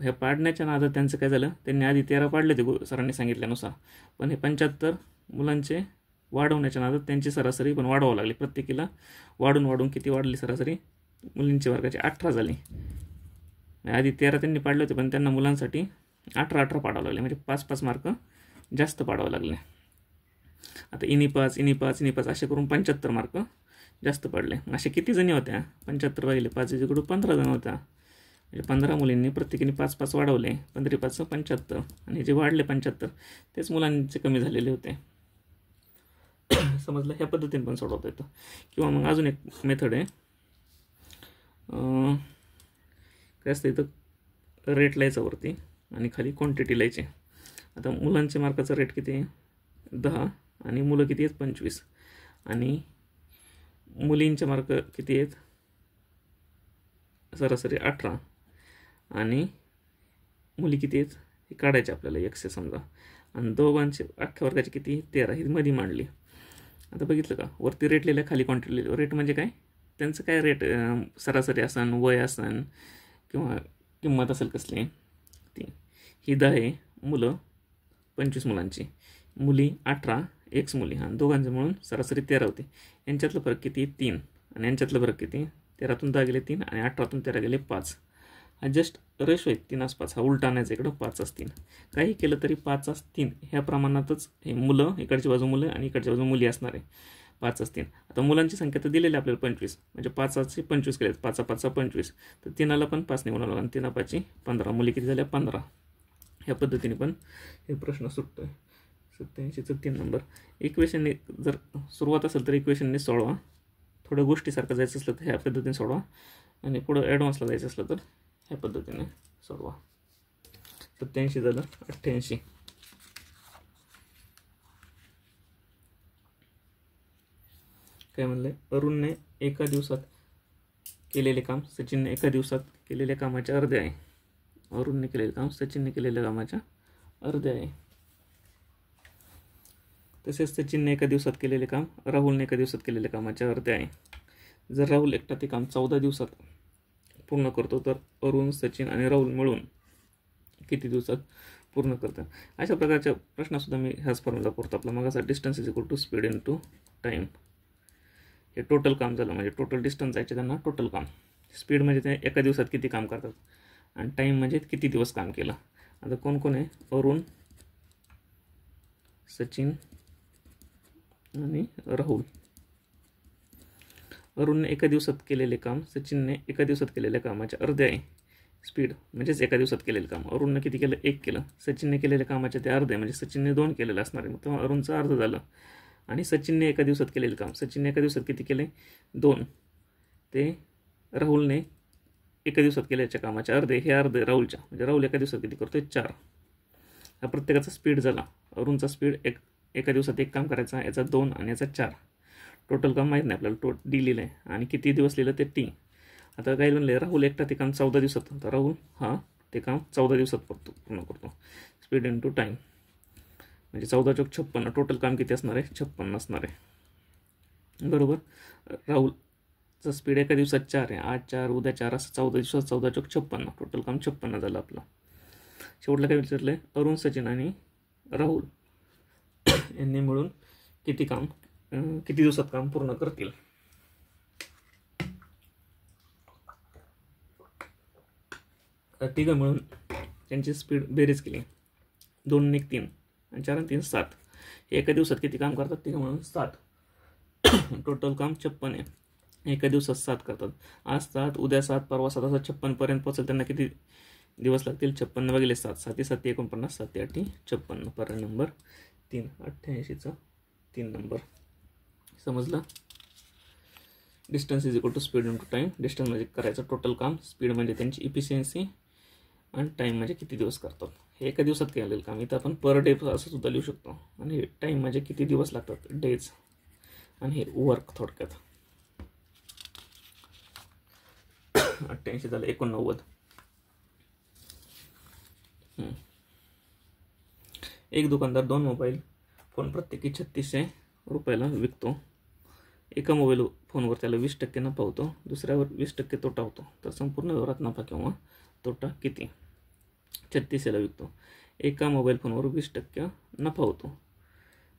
ह्या पाडण्याच्या नादात त्यांचं काय झालं, त्यांनी आधी 13 पाडले ते सरांनी सांगितल्यानुसार, पण हे 75 मुलांचे वाढवण्याच्या नादात त्यांची सरासरी पण वाढवावं लागली. प्रत्येकीला वाढून किती वाढली सरासरी? मुलींच्या वर्गाची 18 झाली. आधी 13 त्यांनी पाडले होते पण त्यांना मुलांसाठी 18 पाडावं लागले म्हणजे 5 मार्क जास्त पाडावं लागले. आता इनी 5 असे करून 75 मार्क जास्त पडले. असे किती जणी होत्या? 75 भागिले 5 = 15 जण होत्या. म्हणजे 15 मुलींनी प्रत्येकीने 5 वाढवले. 15 5 75 आणि जे वाढले 75 तेच मुलांचे कमी झालेले होते. समजलं? ह्या पद्धतीने पण सोडवता येतं. किंवा मग अजून एक मेथड आहे, काय असतं इथं रेट लिहायचा वरती आणि खाली क्वांटिटी लिहायची. आता मुलांच्या मार्काचा रेट किती आहे? 10 आणि मुलं किती आहेत? 25 आणि मुलींचे मार्क किती आहेत? सरासरी 18 आणि मुली किती आहेत हे काढायचे आपल्याला x समजा आणि दोघांचे अख्ख्या वर्गाचे किती? 13 ही मध्ये मांडली. आता बघितलं का वरती रेट लिहिलं खाली क्वांटिटी लिहिलं. रेट म्हणजे काय? त्यांचं काय रेट सरासरी असन, वय असन किंवा किंमत असेल कसली ती. ही 10 आहे मुलं 25 मुलांची, मुली 18 x मुली आणि दोघांचे म्हणून सरासरी 13 होती. यांच्यातलं फरक किती? 3 आणि यांच्यातलं फरक किती? 13तून 10 गेले 3 आणि 18तून 13 गेले 5. हा जस्ट रेशो आहे 3:5. हा उलटा आणायचा इकडं 5:3. काही केलं तरी 5:3 ह्या प्रमाणातच हे मुलं इकडची बाजू मुलं आणि इकडच्या बाजू मुली असणार आहे. 5 असतील. आता मुलांची संख्या तर दिलेली आपल्याला 25, म्हणजे 5चे 25 केले, 5 5 25, तर 3ला पण 5 ने गुणावं लागेल. 3 5 15, मुली किती झाल्या 15. ह्या पद्धतीने पण हे प्रश्न सुटतोय. 87चा 3 नंबर. इक्वेशनने जर सुरुवात असेल तर इक्वेशनने सोडवा. थोड्या गोष्टीसारखं जायचं असलं तर ह्या पद्धतीने सोडवा, आणि पुढं ॲडव्हान्सला जायचं असलं तर ह्या पद्धतीने सोडवा. 87 झालं. 88 काय म्हणलंय, अरुणने एका दिवसात केलेले काम सचिनने एका दिवसात केलेल्या कामाच्या अर्धे आहे. अरुणने केलेले काम सचिनने केलेल्या कामाच्या अर्धे आहे. तसेच सचिनने एका दिवसात केलेले काम राहुलने एका दिवसात केलेल्या कामाच्या अर्धे आहे. जर राहुल एकटा ते काम 14 दिवसात पूर्ण करतो तर अरुण, सचिन आणि राहुल मिळून किती दिवसात पूर्ण करतात. अशा प्रकारच्या प्रश्नसुद्धा मी ह्याच फॉर्म्युला करतो. आपला मागाचा distance is equal to speed into time. हे टोटल काम झालं, म्हणजे टोटल डिस्टन्स जायचे त्यांना टोटल काम. स्पीड म्हणजे ते एका दिवसात किती काम करतात, आणि टाईम म्हणजे किती दिवस काम केलं. आता कोण कोण आहे, अरुण, सचिन आणि राहुल. अरुणने एका दिवसात केलेले काम सचिनने एका दिवसात केलेल्या कामाच्या अर्धे आहे. स्पीड म्हणजेच एका दिवसात केलेलं काम. अरुणने किती केलं, 1 केलं. सचिनने केलेल्या कामाच्या ते अर्धे, म्हणजे सचिनने 2 केलेलं असणार आहे, मग तेव्हा अरुणचं अर्ध झालं. आणि सचिनने एका दिवसात केलेलं काम, सचिनने एका दिवसात किती केले, 2. ते राहुलने एका दिवसात केल्याच्या कामाच्या अर्धे, हे अर्धे राहुलच्या, म्हणजे राहुल एका दिवसात किती करतोय, 4. हा प्रत्येकाचा स्पीड झाला. अरुणचा स्पीड एका दिवसात 1 काम करायचा, याचा 2 आणि याचा 4. टोटल काम माहीत नाही आपल्याला, डी लिहिलं आहे, आणि किती दिवस लिहिलं ते टी. आता काय म्हणले, राहुल एकटा ते काम 14 दिवसात, तर राहुल हा ते काम 14 दिवसात पूर्ण करतो. स्पीड इंटू टाईम म्हणजे 14 चौक 56. टोटल काम किती असणार आहे, 56 असणार आहे. बरोबर. राहुलचा स्पीड एका दिवसात 4 आहे, आज 4 उद्या 4, असं 14 दिवसात 14 चौक 56. टोटल काम 56 झालं आपलं. शेवटला काय विचारलं आहे, अरुण, सचिन आणि राहुल यांनी मिळून किती दिवसात काम पूर्ण करतील. तिघं मिळून त्यांची स्पीड बेरीज केली, 2 आणि 3 आणि 4 आणि 3 7. एका दिवसात किती काम करतात, तिघं मिळून 7. टोटल काम 56 आहे. एका दिवसात 7 करतात. आज 7, उद्या 7, परवा 7, असं 56 पर्यंत पोहोचेल. त्यांना किती दिवस लागतील, 56 भागिले 7, 7 7 49, 7 8 56. पर्याय नंबर 3. 88चा 3 नंबर. समजलं. Distance is equal to speed into time. Distance म्हणजे करायचं टोटल काम, स्पीड म्हणजे त्यांची इफिशियन्सी, आणि टाईम म्हणजे किती दिवस करतात. हे एका दिवसात केलेलं काम, इथं आपण पर डे असं सुद्धा लिहू शकतो. आणि टाईम म्हणजे किती दिवस लागतात, डेज, आणि हे वर्क थोडक्यात. 88 झालं. 89. एक दुकानदार 2 मोबाईल फोन प्रत्येकी 3600 रुपयाला विकतो. एका मोबाईल फोनवर त्याला 20% नफा होतो, दुसऱ्यावर 20% तोटा होतो. तर संपूर्ण व्यवहारात नफा किंवा तोटा किती. 3600ला विकतो. एका मोबाईल फोनवर 20% नफा होतो,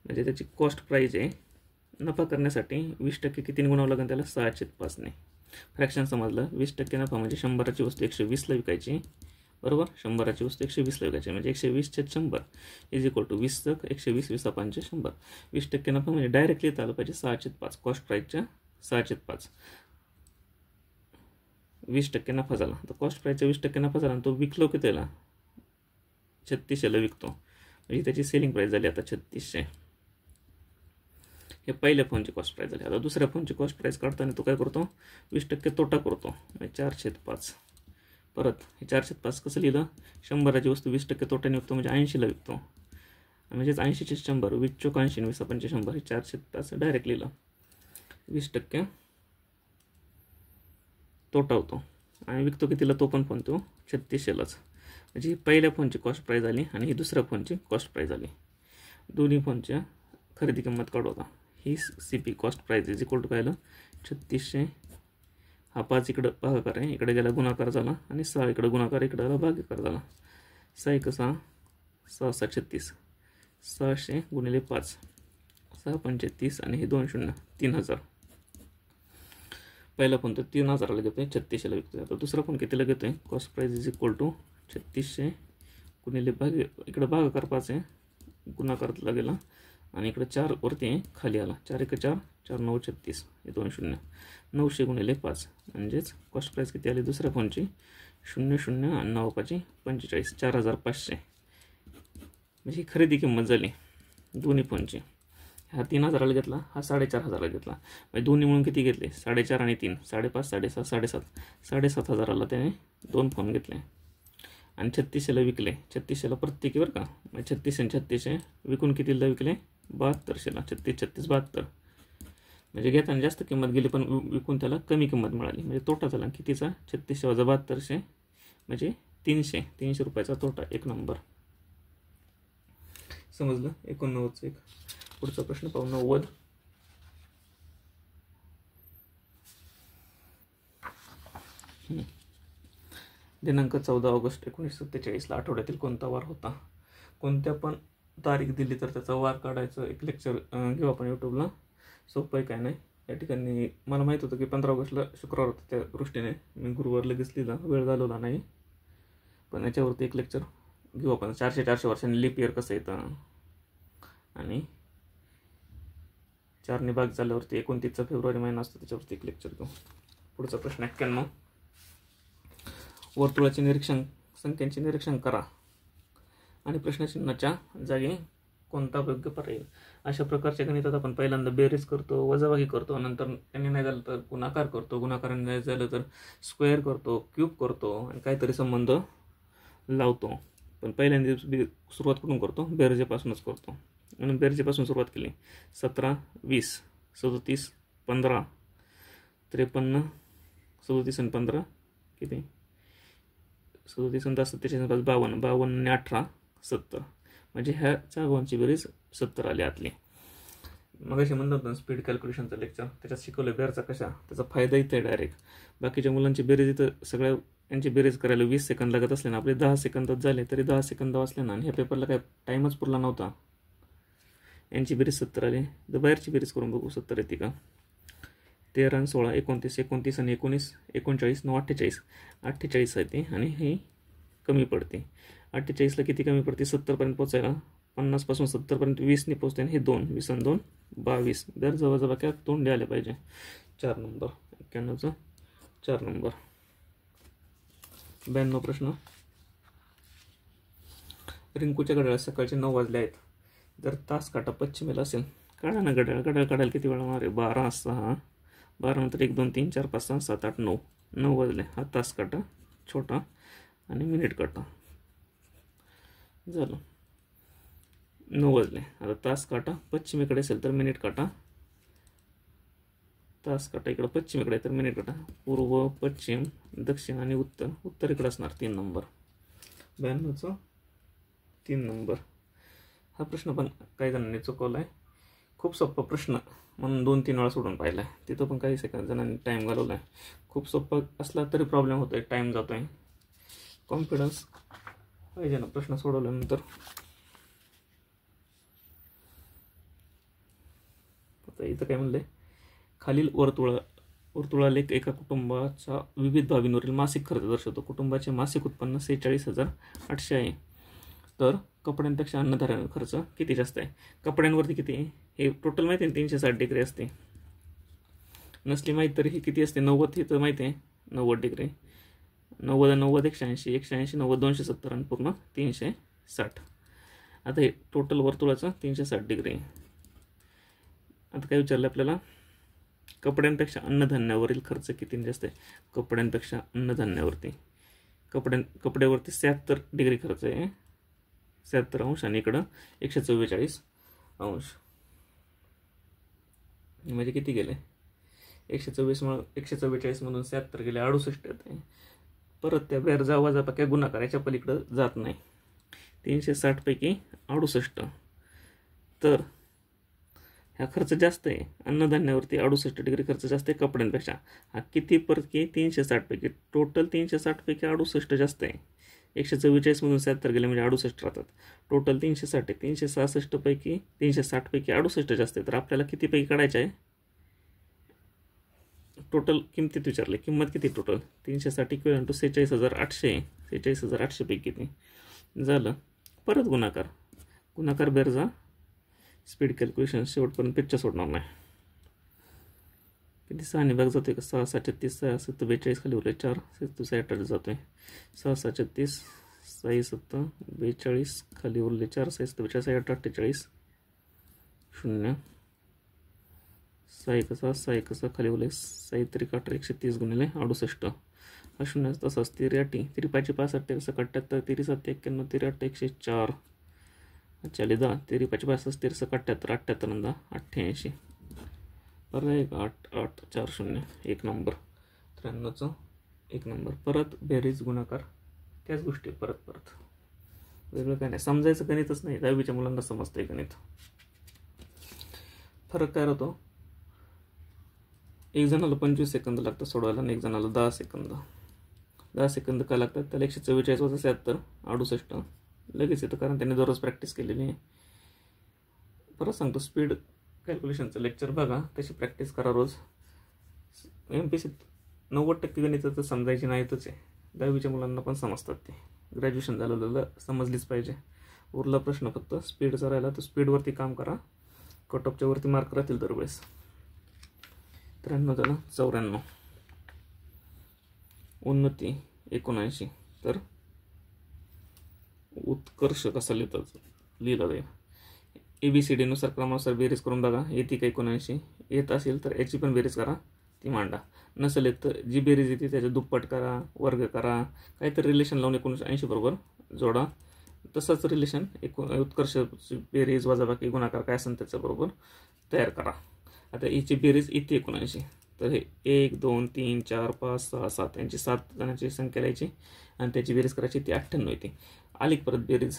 म्हणजे त्याची कॉस्ट प्राईज आहे. नफा करण्यासाठी 20% कितीने गुणावं लागेल त्याला, 6/5ने. फ्रॅक्शन समजलं. 20% नफा म्हणजे 100ची वस्तू 120ला विकायची, बरोबर. 100ची वस्तू 120ला विकायची, म्हणजे 120/100 इज इक्वल टू 20 120 20 100. 20% नफा म्हणजे डायरेक्टली येत आलं पाहिजे 6/5, कॉस्ट प्राईजच्या 6/5. 20% नफा झाला, तर कॉस्ट प्राईजचा 20% नफा झाला, आणि तो विकलो की त्याला 3600ला विकतो, म्हणजे त्याची सेलिंग प्राईस झाली आता 3600. हे पहिल्या फोनची कॉस्ट प्राईस झाली. आता दुसऱ्या फोनची कॉस्ट प्राईस काढताना तो काय करतो, 20% तोटा करतो, म्हणजे 4/5. परत हे 4/5 कसं लिहिलं, 100ची वस्तू 20% तोट्याने विकतो, म्हणजे 80ला विकतो, म्हणजेच 80चे 100, 20 चौक 80, 20 पंचे 100, हे 4/5 डायरेक्ट लिहिलं. 20% तोटा होतो, आणि विकतो कितीला, तो पण फोन तो 3600लाच. म्हणजे ही पहिल्या फोनची कॉस्ट प्राईस आली, आणि ही दुसऱ्या फोनची कॉस्ट प्राईस आली. दोन्ही फोनच्या खरेदी किंमत काढू आता. ही CP cost price is equal to काय आलं, 3600. हा 5 इकडं भागाकार आहे, इकडे गेला गुणाकार झाला, आणि 6 इकडं गुणाकार, इकडे आला भागाकार झाला. 6 1 6, 6 6 36, 600 गुणिले 5, 6 पंचे 30, आणि हे 2 0, 3000. पहिला फोन तर 3000ला घेतोय, 3600ला विकतोय. आता दुसरा फोन कितीला घेतोय, cost price is equal to 3600 गुणिले इकडं भागाकार 5 आहे, गुणाकारातला गेला, आणि इकडे 4 वरती आहे, खाली आला. 4 1 4, 4 9 36 हे 2 0 900 गुणिले 5 म्हणजेच कॉस्ट प्राईस किती आली दुसऱ्या फोनची 0 0 आणि 9 5 45 4500 म्हणजे ही खरेदी किंमत झाली दोन्ही फोनची. हा 3000ला घेतला, हा 4500ला घेतला, म्हणजे दोन्ही मिळून किती घेतले 4.5 आणि 3 5.5 7.5 7.5 7,500ला त्याने 2 फोन घेतले आणि 3600ला विकले. 3600ला प्रत्येकी बरं का, म्हणजे 36 आणि 3600 विकून कितीला विकले 7200ला. 36 36 72 म्हणजे घेताना जास्त किंमत गेली पण विकून त्याला कमी किंमत मिळाली, म्हणजे तोटा झाला कितीचा 3600 वजा 7200 म्हणजे 300 रुपयाचा तोटा. 1 नंबर. समजलं. 89चं एक. पुढचा प्रश्न पाहू. 90. दिनांक 14 ऑगस्ट 1947ला आठवड्यातील कोणता वार होता? कोणत्या पण तारीख दिली तर त्याचा वार काढायचं एक लेक्चर घेऊ आपण यूट्यूबला. सोपं आहे काय नाही. या ठिकाणी मला माहीत होतं की 15 ऑगस्टला शुक्रवार होता, त्या दृष्टीने मी गुरुवार लगेच लिहिला, वेळ घालवला नाही. पण याच्यावरती एक लेक्चर घेऊ आपण. 400 वर्षांनी लीप इयर कसं येतं आणि 4 भाग झाल्यावरती 29 फेब्रुवारी महिना असतो, त्याच्यावरती एक लेक्चर घेऊ. पुढचा प्रश्न 91. वर्तुळाचे संख्यांचे निरीक्षण करा आणि प्रश्नचिन्हाच्या जागी कोणता योग्य पर्याय. अशा प्रकारच्या गणितात आपण पहिल्यांदा बेरीज करतो, वजाबाकी करतो, नंतर त्यांनी नाही झालं तर गुणाकार करतो, गुणाकाराने नाही झालं तर स्क्वेअर करतो, क्यूब करतो आणि काहीतरी संबंध लावतो. पण पहिल्यांदा सुरुवात कुठून करतो? बेरजेपासूनच करतो. म्हणून बेरजेपासून सुरुवात केली. 17 20 37 15 53 37 आणि 15 किती 37 आणि 10 47 52 52 आणि 18 70 म्हणजे ह्या चारची बेरीज 70 आली आतली. मग असे म्हणतात ना स्पीड कॅल्क्युलेशनचं लेक्चर, त्याच्यात शिकवलं बेरचा कशा, त्याचा फायदा इथे डायरेक्ट. बाकीच्या मुलांची बेरीज इथं सगळ्या यांची बेरीज करायला 20 सेकंद लागत असले ना, आपले 10 सेकंदात झाले तरी 10 सेकंद वाचले ना, आणि ह्या पेपरला काय टाईमच पुरला नव्हता. यांची बेरीज 70 आली. तर बाहेरची बेरीज करून बघू 70 येते का. 13 आणि 16 29 29 आणि 19 39 9 48 48 आहे ते, आणि ही कमी पडते. 48ला किती कमी पडते 70पर्यंत पोचायला. 50पासून 70पर्यंत 20ने पोचते आणि हे 2 20 आणि 2 22. दर जवळजवळ काय तोंडी आले पाहिजे. 4 नंबर. 91चा 4 नंबर. 92 प्रश्न. रिंकूच्या घड्याळात सकाळचे 9 वाजले आहेत. जर तास काटा पश्चिमेला असेल, काढा ना घड्याळ. घड्याळ काढायला किती वेळ लागणार आहे? 12 6 12 नंतर 1 2 3 4 5 6 7 8 9 9 वाजले. हा तास काटा छोटा आणि मिनिट काटा झालं. 9 वाजले. आता तास काटा पश्चिमेकडे असेल तर मिनिट काटा, तास काटा इकडं पश्चिमेकडे तर मिनिट काटा. पूर्व पश्चिम दक्षिण आणि उत्तर. उत्तर इकडे असणार. 3 नंबर. 92चा 3 नंबर. हा प्रश्न पण काही जणांनी चुकवला आहे. खूप सोपा प्रश्न म्हणून 2-3 वेळा सोडून पाहिला आहे. तिथं पण काही सेकंद जणांनी टाईम घालवला आहे. खूप सोपा असला तरी प्रॉब्लेम होतो आहे, टाईम जातो आहे. कॉन्फिडन्स पाहिजे ना प्रश्न सोडवल्यानंतर. आता इथं काय म्हणलं आहे, खालील वर्तुळालेख एका कुटुंबाचा विविध बाबींवरील मासिक खर्च दर्शवतो. कुटुंबाचे मासिक उत्पन्न 46,800 आहे. तर कपड्यांपेक्षा अन्नधान्य खर्च किती जास्त आहे? कपड्यांवरती किती आहे हे टोटल माहिती आहे, 360 डिग्री असते. नसली माहीत तरी ही किती असते? 90. हे तर माहिती आहे 90 डिग्री. 90 90 180 180 90 270 आणि पूर्ण 360. आता हे टोटल वर्तुळाचं 360 डिग्री. आता काय विचारलं आपल्याला? कपड्यांपेक्षा अन्नधान्यावरील खर्च किती जास्त आहे? कपड्यांपेक्षा अन्नधान्यावरती कपड्यावरती 76 डिग्री खर्च आहे, 76 अंश, आणि इकडं 144 अंश. म्हणजे किती गेले? 144 मधून 76 गेले 68 येते. परत त्या बेरजा वजापाक्या गुणाकाराच्या पलीकडं जात नाही. 360 पैकी 68. तर हा खर्च जास्त आहे अन्नधान्यावरती. 68 डिग्री खर्च जास्त आहे कपड्यांपेक्षा. हा किती परत की 360 पैकी टोटल 360 पैकी 68 जास्त आहे. 144 मधून 76 गेले म्हणजे 68 राहतात. टोटल 360 आहे. 366 पैकी 360 पैकी 68 जास्त आहे. तर आपल्याला किती पैकी काढायचं आहे? टोटल किमतीत विचारले. किंमत किती टोटल? 360 equal to 46,800. 46,800 पैकी किती झालं? परत गुणाकार बेरजा स्पीड कॅल्क्युलेशन शेवटपर्यंत पिक्चर सोडणार नाही. किती 6 भाग जातो का 6 6 36 6 7 42 खाली उरले 4 7 68 जातो आहे 6 6 36 6 7 42 खाली उरले 4 6 7 42 6 8 48 0 6 1 6 1 6 खाली उरले 6 3 8 130 गुणिले 68 हा 0 तसाच 83 53 65 13 78 13 7 91 13 104 40 10 13 65 13 78 78 88 पर्याय 8 8 4 0 1 नंबर 93चा 1 नंबर. परत बेरीज गुणाकार त्याच गोष्टी परत वेगळं काय नाही. समजायचं गणितच नाही. 10वीच्या मुलांना समजतंय गणित. फरक काय राहतो, एक जणाला 25 सेकंद लागतं सोडवायला आणि एक जणाला 10 सेकंद. 10 सेकंद काय लागतात त्याला 144 + 76 68 लगेच येतं, कारण त्यांनी दररोज प्रॅक्टिस केलेली आहे. परत सांगतो, स्पीड कॅल्क्युलेशनचं लेक्चर बघा, तशी प्रॅक्टिस करा रोज. MPSC 90% गणित तर समजायची नाहीतच आहे. 10वीच्या मुलांना पण समजतात ते. ग्रॅज्युएशन झालेलं समजलीच पाहिजे. उरला प्रश्न फक्त स्पीडचा राहिला, तर स्पीडवरती काम करा. कट ऑफच्या वरती मार्क राहतील दरवेळेस. 93 झालं 94. उन्नती 79. तर उत्कर्ष कसा लिहिला जाईल. ABCD नुसार क्रमानुसार बेरीज करून बघा. येते का 79? येत असेल तर याची पण बेरीज करा, ती मांडा. नसेल येत तर जी बेरीज येते त्याच्या दुप्पट करा, वर्ग करा, काहीतरी रिलेशन लावून 1980 बरोबर जोडा. तसंच रिलेशन उत्कर्ष बेरीज वजाबाकी गुणाकार काय असेल त्याच्याबरोबर तयार करा. आता याची बेरीज येते 79. तर हे 1 2 3 4 5 6 7 यांची 7 जणांची संख्या लिहायची आणि त्याची बेरीज करायची, ती 98 येते. आली परत बेरीज.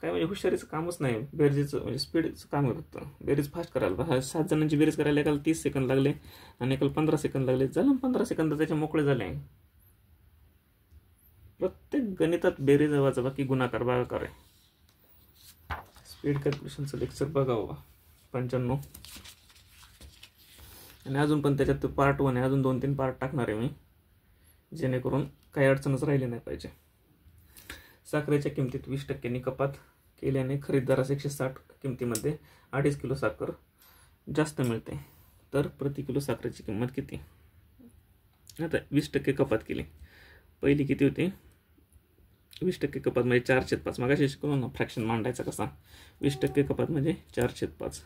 काय म्हणजे हुशारीचं कामच नाही, बेरजेचं म्हणजे स्पीडचं काम आहे फक्त. बेरीज फास्ट करायला 7 जणांची बेरीज करायला एकाला 30 सेकंद लागले आणि एकाला 15 सेकंद लागले. झालं 15 सेकंद त्याचे मोकळे झाले. प्रत्येक गणितात बेरीज वजाबाकी गुणाकार भागाकार आहे. स्पीड कॅल्क्युलेशनचं लेक्चर बघावं 95. आणि अजून पण त्याच्यात पार्ट 1 आहे, अजून 2-3 पार्ट टाकणार आहे मी, जेणेकरून काही अडचणच राहिली नाही पाहिजे. साखरेच्या किमतीत 20% कपात केल्याने खरेदीदारास 160 किमतीमध्ये 2.5 किलो साखर जास्त मिळते. तर प्रति किलो साखरेची किंमत किती? आता 20% कपात केली. पहिली किती होती? 20% कपात म्हणजे 4/5. मागाशी शिकलो ना फ्रॅक्शन मांडायचा कसा. 20% कपात म्हणजे 4/5.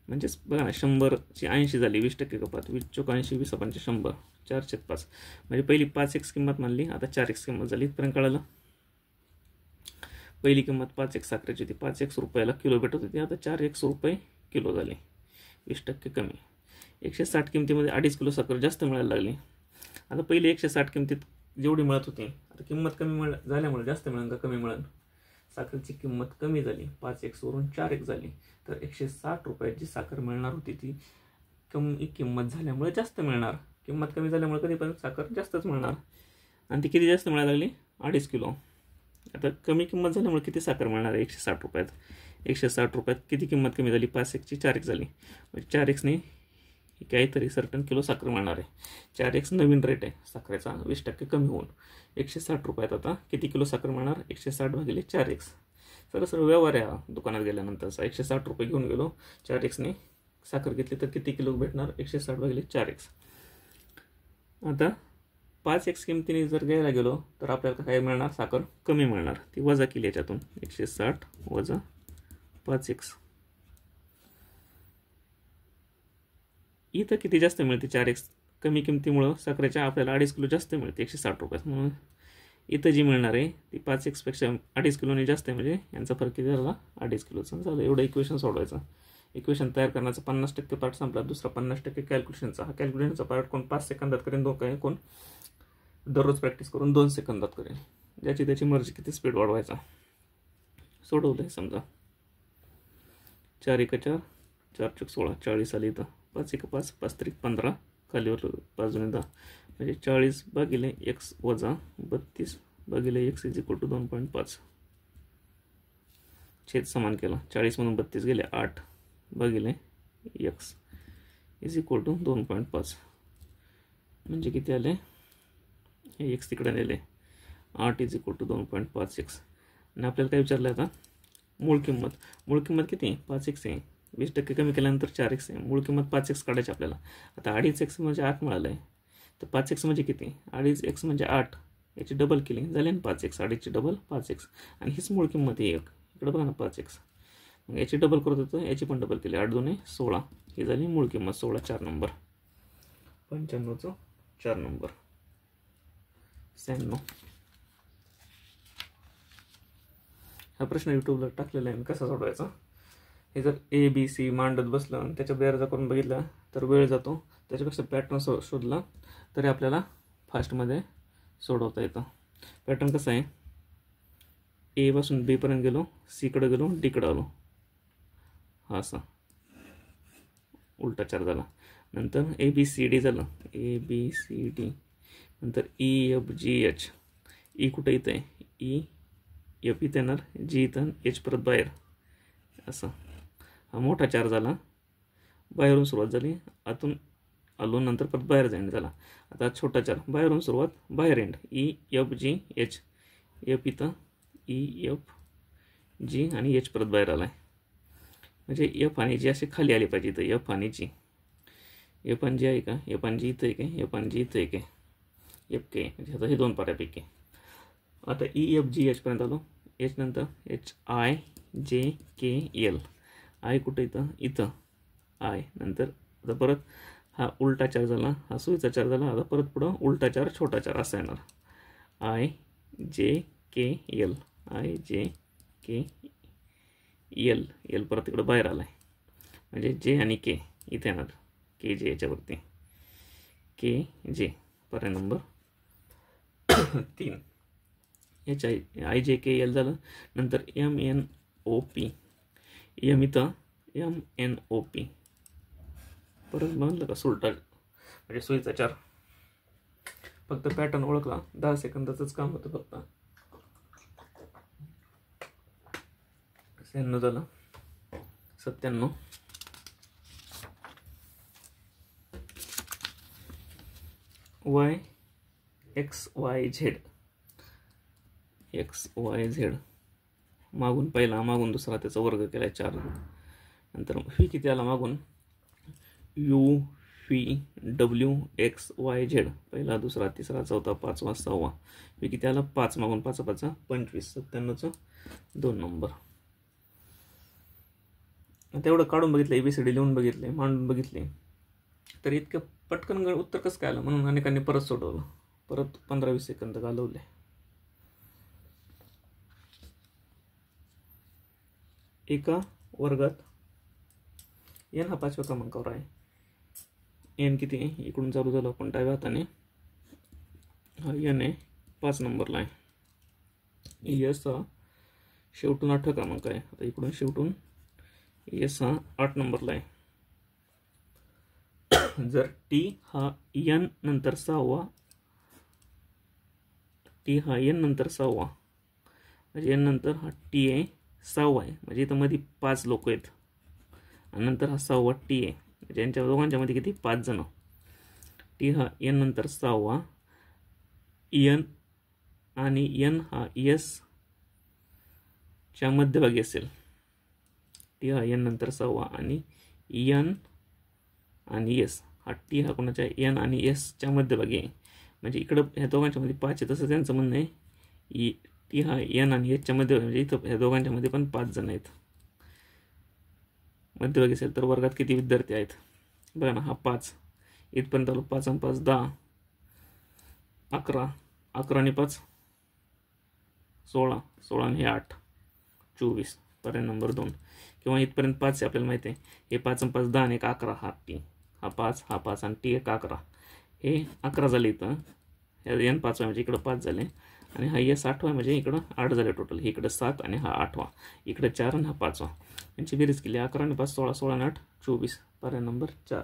म्हणजेच बघा ना, 100ची 80 झाली. 20% कपात 20 चोक 80 20 पंचे 100 4/5. म्हणजे पहिली 5x किंमत मानली, आता 4x किंमत झाली. इथपर्यंत कळालं. पहिली किंमत 5x साखरेची होती, 5x रुपयाला किलो भेटत होती, आता 4x रुपये किलो झाली. 20% कमी. 160 किमतीमध्ये 2.5 किलो साखर जास्त मिळायला लागली. आता पहिली 160 किमतीत जेवढी मिळत होती, आता किंमत कमी झाल्यामुळे जास्त मिळेल का कमी मिळेल? साखरेची किंमत कमी झाली, 5x वरून 4x झाली. तर 160 रुपयाची साखर मिळणार होती, ती कमी किंमत झाल्यामुळे जास्त मिळणार. किंमत कमी झाल्यामुळे कधी पण साखर जास्तच मिळणार. आणि ती किती जास्त मिळायला लागली? 2.5 किलो. आता कमी किंमत झाल्यामुळे किती साखर मिळणार आहे? 160 रुपयात. 160 रुपयात किती किंमत कमी झाली? 5xची 4x झाली. म्हणजे 4xने काहीतरी सर्टन किलो साखर मिळणार आहे. 4x नवीन रेट आहे साखरेचा, 20% कमी होऊन 160 रुपयात आता किती किलो साखर मिळणार? 160 भागिले 4x. सरळ व्यवहार आहे दुकानात गेल्यानंतरचा. 160 रुपये घेऊन गेलो, 4xने साखर घेतली तर किती किलो भेटणार? 160 भागिले 4x. आता 5x किमतीने जर घ्यायला गेलो तर आपल्याला काय मिळणार? साखर कमी मिळणार. ती वजा केली याच्यातून. 160 वजा 5x. इथं किती जास्त मिळते? 4x कमी किमतीमुळं साखरेच्या आपल्याला 2.5 किलो जास्त मिळते 160 रुपयात. म्हणून इथं जी मिळणार आहे ती 5x पेक्षा 2.5 किलोने जास्त आहे. म्हणजे यांचा फरक किती झाला? 2.5 किलोचा झालं. एवढं इक्वेशन सोडवायचं. इक्वेशन तयार करण्याचा 50% पार्ट संपला. दुसरा 50% कॅल्क्युलेशनचा. हा कॅल्क्युलेशनचा पार्ट कोण 5 सेकंदात करेन, कोण दररोज प्रॅक्टिस करून 2 सेकंदात करेल. ज्याची त्याची मर्जी किती स्पीड वाढवायचा. सोडवलं आहे समजा. 4 1 4 4 चौक 16 40 आली. इथं 5 1 5 5 3 15 खालीवर 5 2 10 म्हणजे 40 भागिले x वजा 32 भागिले x = 2.5. छेद समान केला. 40 मधून 32 गेले 8 भागिले x = 2.5. म्हणजे किती आले? हे x तिकडे नेले. 8 = 2.5x. आणि आपल्याला काय विचारलं आता? मूळ किंमत. मूळ किंमत किती? 5x आहे. 20% कमी केल्यानंतर 4x आहे. मूळ किंमत 5x काढायची आपल्याला. आता 2.5x म्हणजे 8 मिळालं आहे. तर 5x म्हणजे किती? 2.5x म्हणजे 8. याची डबल केली झाली ना 5x. 2.5ची डबल 5x. आणि हीच मूळ किंमत आहे 1. इकडं बघा ना 5x. मग याची डबल करत होतं, याची पण डबल केली. 8 2 16. ही झाली मूळ किंमत 16. 4 नंबर. 95चं 4 नंबर. 96. हा प्रश्न यूट्यूबला टाकलेला आहे, कसा सोडवायचा. हे जर ABC मांडत बसलं आणि त्याच्या बेरजा करून बघितला तर वेळ जातो. त्याच्यापेक्षा पॅटर्न शोधला तरी आपल्याला फास्टमध्ये सोडवता येतं. पॅटर्न कसा आहे? A पासून B पर्यंत गेलो, C कडे गेलो, D कडे आलो. हा असा उलटा 4 झाला. नंतर ABCD झालं. ABCD. नंतर EFGH. E कुठे इथं आहे? F इथं येणार, G इथं, H परत बाहेर असं. हा मोठा 4 झाला. बाहेरून सुरुवात झाली, आतून आलो, नंतर परत बाहेर जाईन झाला. आता छोटा 4 बाहेरून सुरुवात, बाहेर एंड. EFGH. F इथं, EFG आणि H परत बाहेर आला आहे. म्हणजे F आणि G असे खाली आले पाहिजे. इथं F आणि G. F आणि G आहे का? F आणि G इथं आहे काय? F आणि G इथं आहे काय? FK. म्हणजे आता हे 2 पाऱ्यापैकी. आता EFGH पर्यंत आलो. H नंतर HIJKL. I कुठे इथं? इथं I. नंतर आता परत हा उलटा 4 झाला, हा सुईचा 4 झाला. आता परत पुढं उलटा 4 छोटा 4 असा येणार. IJKL. IJKL. L परत इकडं बाहेर आला आहे. म्हणजे J आणि K इथे येणार. KJ याच्यावरती. KJ. पर्याय नंबर 3. IJKL झालं. नंतर MNOP. M इथं, MNOP. परत म्हणलं का सुलटा म्हणजे सुईचा 4. फक्त पॅटर्न ओळखला, 10 सेकंदाचंच काम होतं फक्त. 96 झालं. 97. XYZ. XYZ. मागून पहिला, मागून दुसरा, त्याचा वर्ग केला 4. नंतर ही किती आला मागून? UVWXYZ. पहिला, दुसरा, तिसरा, चौथा, 5वा, 6वा. ही किती आला? 5. मागून 5 5 25. 97चं 2 नंबर. तेवढं काढून बघितलं, ABCD लिहून बघितले, मांडून बघितले, तर इतकं पटकन उत्तर कसं काय आलं म्हणून अनेकांनी परत सोडवलं. परत 15-20 सेकंद घालवले. एका वर्गात N हा 5व्या क्रमांकावर आहे. N किती आहे? इकडून चालू झालं आपण डाव्या हाताने. हा N आहे 5 नंबरला आहे. S हा शेवटून 8व्या क्रमांक आहे. आता इकडून शेवटून S हा 8 नंबरला आहे. जर T हा N नंतर 6वा, T हा N नंतर 6वा, म्हणजे N नंतर हा T आहे 6वा आहे. म्हणजे इथं मध्ये 5 लोक आहेत आणि नंतर हा 6वा T आहे. म्हणजे यांच्या दोघांच्या मध्ये किती? 5 जण. T हा N नंतर 6वा, N आणि N हा S च्या मध्यभागी असेल. T हा N नंतर 6वा आणि N आणि S. हा T हा कोणाच्या? N आणि S च्या मध्यभागी आहे. म्हणजे इकडं ह्या दोघांच्या मध्ये 5 आहे, तसं त्यांचं म्हणणं आहे. T हा N आणि S च्या मध्यभागी, म्हणजे इथं ह्या दोघांच्या मध्ये पण 5 जण आहेत. मध्यभागी असेल तर वर्गात किती विद्यार्थी आहेत? बघा ना, हा 5 इथपर्यंत आलो. 5 आणि 5 10, 11, 11 आणि 5 16, 16 आणि 8 24. पर्याय नंबर 2. किंवा इथपर्यंत 5 आहे आपल्याला माहिती आहे. हे 5 आणि 5 10 आणि 1 11. हा T, हा 5, हा 5 आणि T 1 11. हे 11 झाले इथं. N 5 म्हणजे इकडं 5 झाले आणि हा S 8वा म्हणजे इकडं 8 झाले टोटल. हे इकडं 7 आणि हा 8वा, इकडे 4 आणि हा 5वा. यांची बेरीज केली 11 आणि 5 16, 16 आणि 8 24. पर्याय नंबर 4.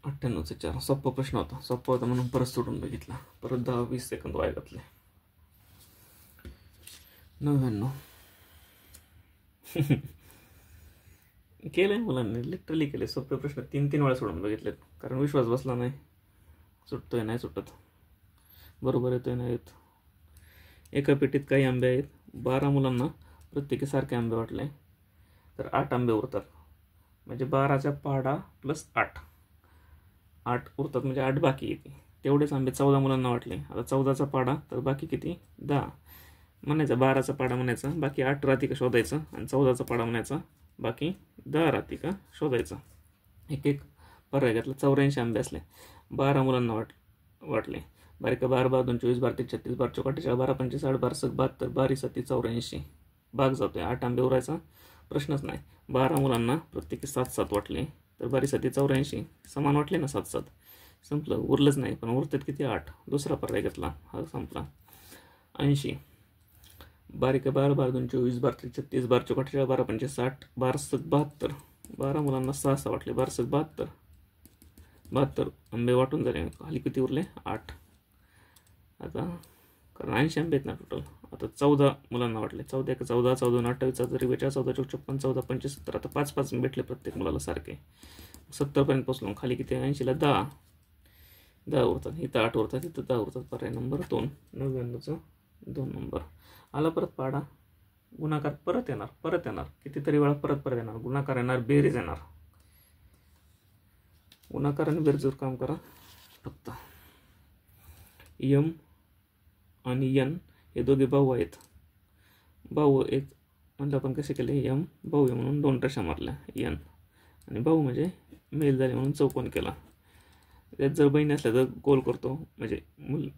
98चं 4. सोपा प्रश्न होता. सोपा होता म्हणून परत सोडून बघितला. परत 10-20 सेकंद वाया घातले. 99. केलंय मुलांनी, लिटरली केले. सोपे प्रश्न 3-3 वेळा सोडून बघितलेत, कारण विश्वास बसला नाही. सुटतोय नाही सुटत, बरोबर येतोय नाही येत. एका पेटीत काही आंबे आहेत. 12 मुलांना प्रत्येकी सारखे आंबे वाटले. तर 8 आंबे उरतात. म्हणजे 12चा पाढा प्लस 8 उरतात, म्हणजे 8 बाकी येते. तेवढेच आंबे 14 मुलांना वाटले. आता 14चा पाढा तर बाकी किती 10 म्हणायचा, 12चा पाढा म्हणायचा, बाकी 8 राहते का शोधायचं, आणि 14चा पाढा म्हणायचा, बाकी 10 राहते का शोधायचं. एक एक पर्याय घेतला. 84 आंबे असले, 12 मुलांना वाटले. बारीका 12 12 2 24 12 36 12 44 12 25 8 12 72 12 7 84 भाग जातोय. 8 आंबे उरायचा प्रश्नच नाही. 12 मुलांना प्रत्येकी 7 7 वाटले, तर 12 7 84 समान वाटले ना, 7 7 संपलं, उरलंच नाही. पण उरतात किती 8. दुसरा पर्याय घेतला, हा संपला. 80 बारीका 12 12 2 24 12 36 12 44 12 25 8 12 72 12 मुलांना 6 6 वाटले, 12 72 आंबे वाटून झाले. खाली किती उरले 8. आता कारण 80 आंबे आहेत ना टोटल. आता 14 मुलांना वाटले, 14 1 14 14 28 14 42 14 54 14 25 70. आता 5 5 भेटले प्रत्येक मुलाला सारखे. 70 पर्यंत पोचलो. खाली किती 80ला 10 उरतात. इथं 8 उरतात, इथं 10 उरतात. पर्याय नंबर 2. 99चा 2 नंबर आला. परत पाडा, गुणाकार परत येणार कितीतरी वेळा परत येणार. गुणाकार येणार, बेरीज येणार. गुणाकार आणि बेरीजवर काम करा फक्त. यम आणि यन हे दोघे भाऊ आहेत. भाऊ एक म्हणजे आपण कसे केले, यम भाऊ म्हणून 2 रेषा मारल्या, यन आणि भाऊ म्हणजे मेल झाले म्हणून चौकोन केला. त्यात जर बहीण असल्या तर गोल करतो, म्हणजे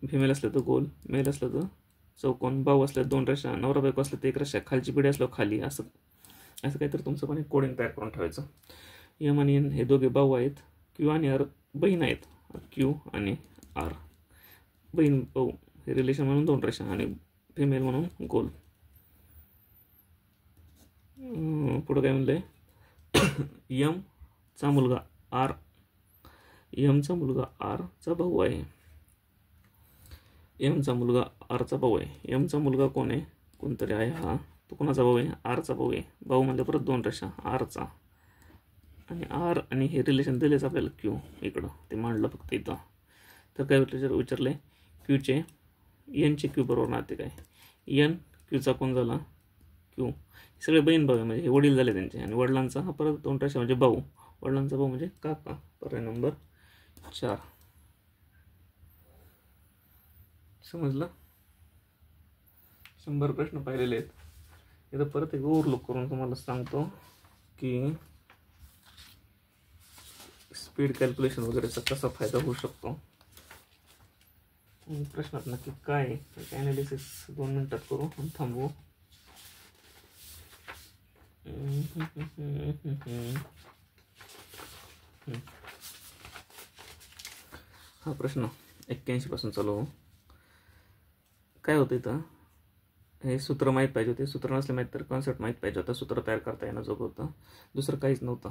फिमेल असलं तर गोल, मेल असलं तर चौकोन, भाऊ असल्या 2 रेषा, नवरा बायको असलं तर 1 रेषा, खालची पिढी असलं खाली, असं काहीतरी तुमचं पण एक कोडिंग तयार करून ठेवायचं. यम आणि एन हे दोघे भाऊ आहेत. क्यू आणि आर बहीण आहेत. क्यू आणि आर बहीण भाऊ हे रिलेशन म्हणून 2 रेषा आणि फिमेल म्हणून गोल. पुढं काय म्हणलंय, यमचा मुलगा आर, यमचा मुलगा आरचा भाऊ आहे. यमचा मुलगा आरचा भाऊ आहे. यमचा मुलगा कोण आहे, कोणतरी आहे, हा तो कोणाचा भाऊ आहे, आरचा भाऊ आहे. भाऊ म्हणजे परत 2 रेषा, आरचा आणि आर आणि हे रिलेशन दिलेच आपल्याला क्यू, इकडं ते मांडलं फक्त इथं. तर काय विचारलंय, क्यूचे एनचे क्यू बरोबर नाते काय, एन क्यूचा कोण झाला, क्यू. सगळे बहीण भाऊ आहे, म्हणजे हे वडील झाले त्यांचे, आणि वडिलांचा हा परत 2 रेषा म्हणजे भाऊ, वडिलांचा भाऊ म्हणजे काका. पर्याय नंबर 4. समजलं. 100 प्रश्न पाहिलेले आहेत. इथं परत एक ओव्हरलुक करून तुम्हाला सांगतो की स्पीड कॅल्क्युलेशन वगैरेचा कसा फायदा होऊ शकतो. प्रश्नात नक्की काय ॲनालिसिस 2 मिनिटात करू आणि थांबवू. हा प्रश्न 81 पासून चालू. काय होतं इथं, हे सूत्र माहीत पाहिजे होते. सूत्र नसले माहीत तर कॉन्सेप्ट माहीत पाहिजे होता. सूत्र तयार करता येण्याजोगं होतं, दुसरं काहीच नव्हतं.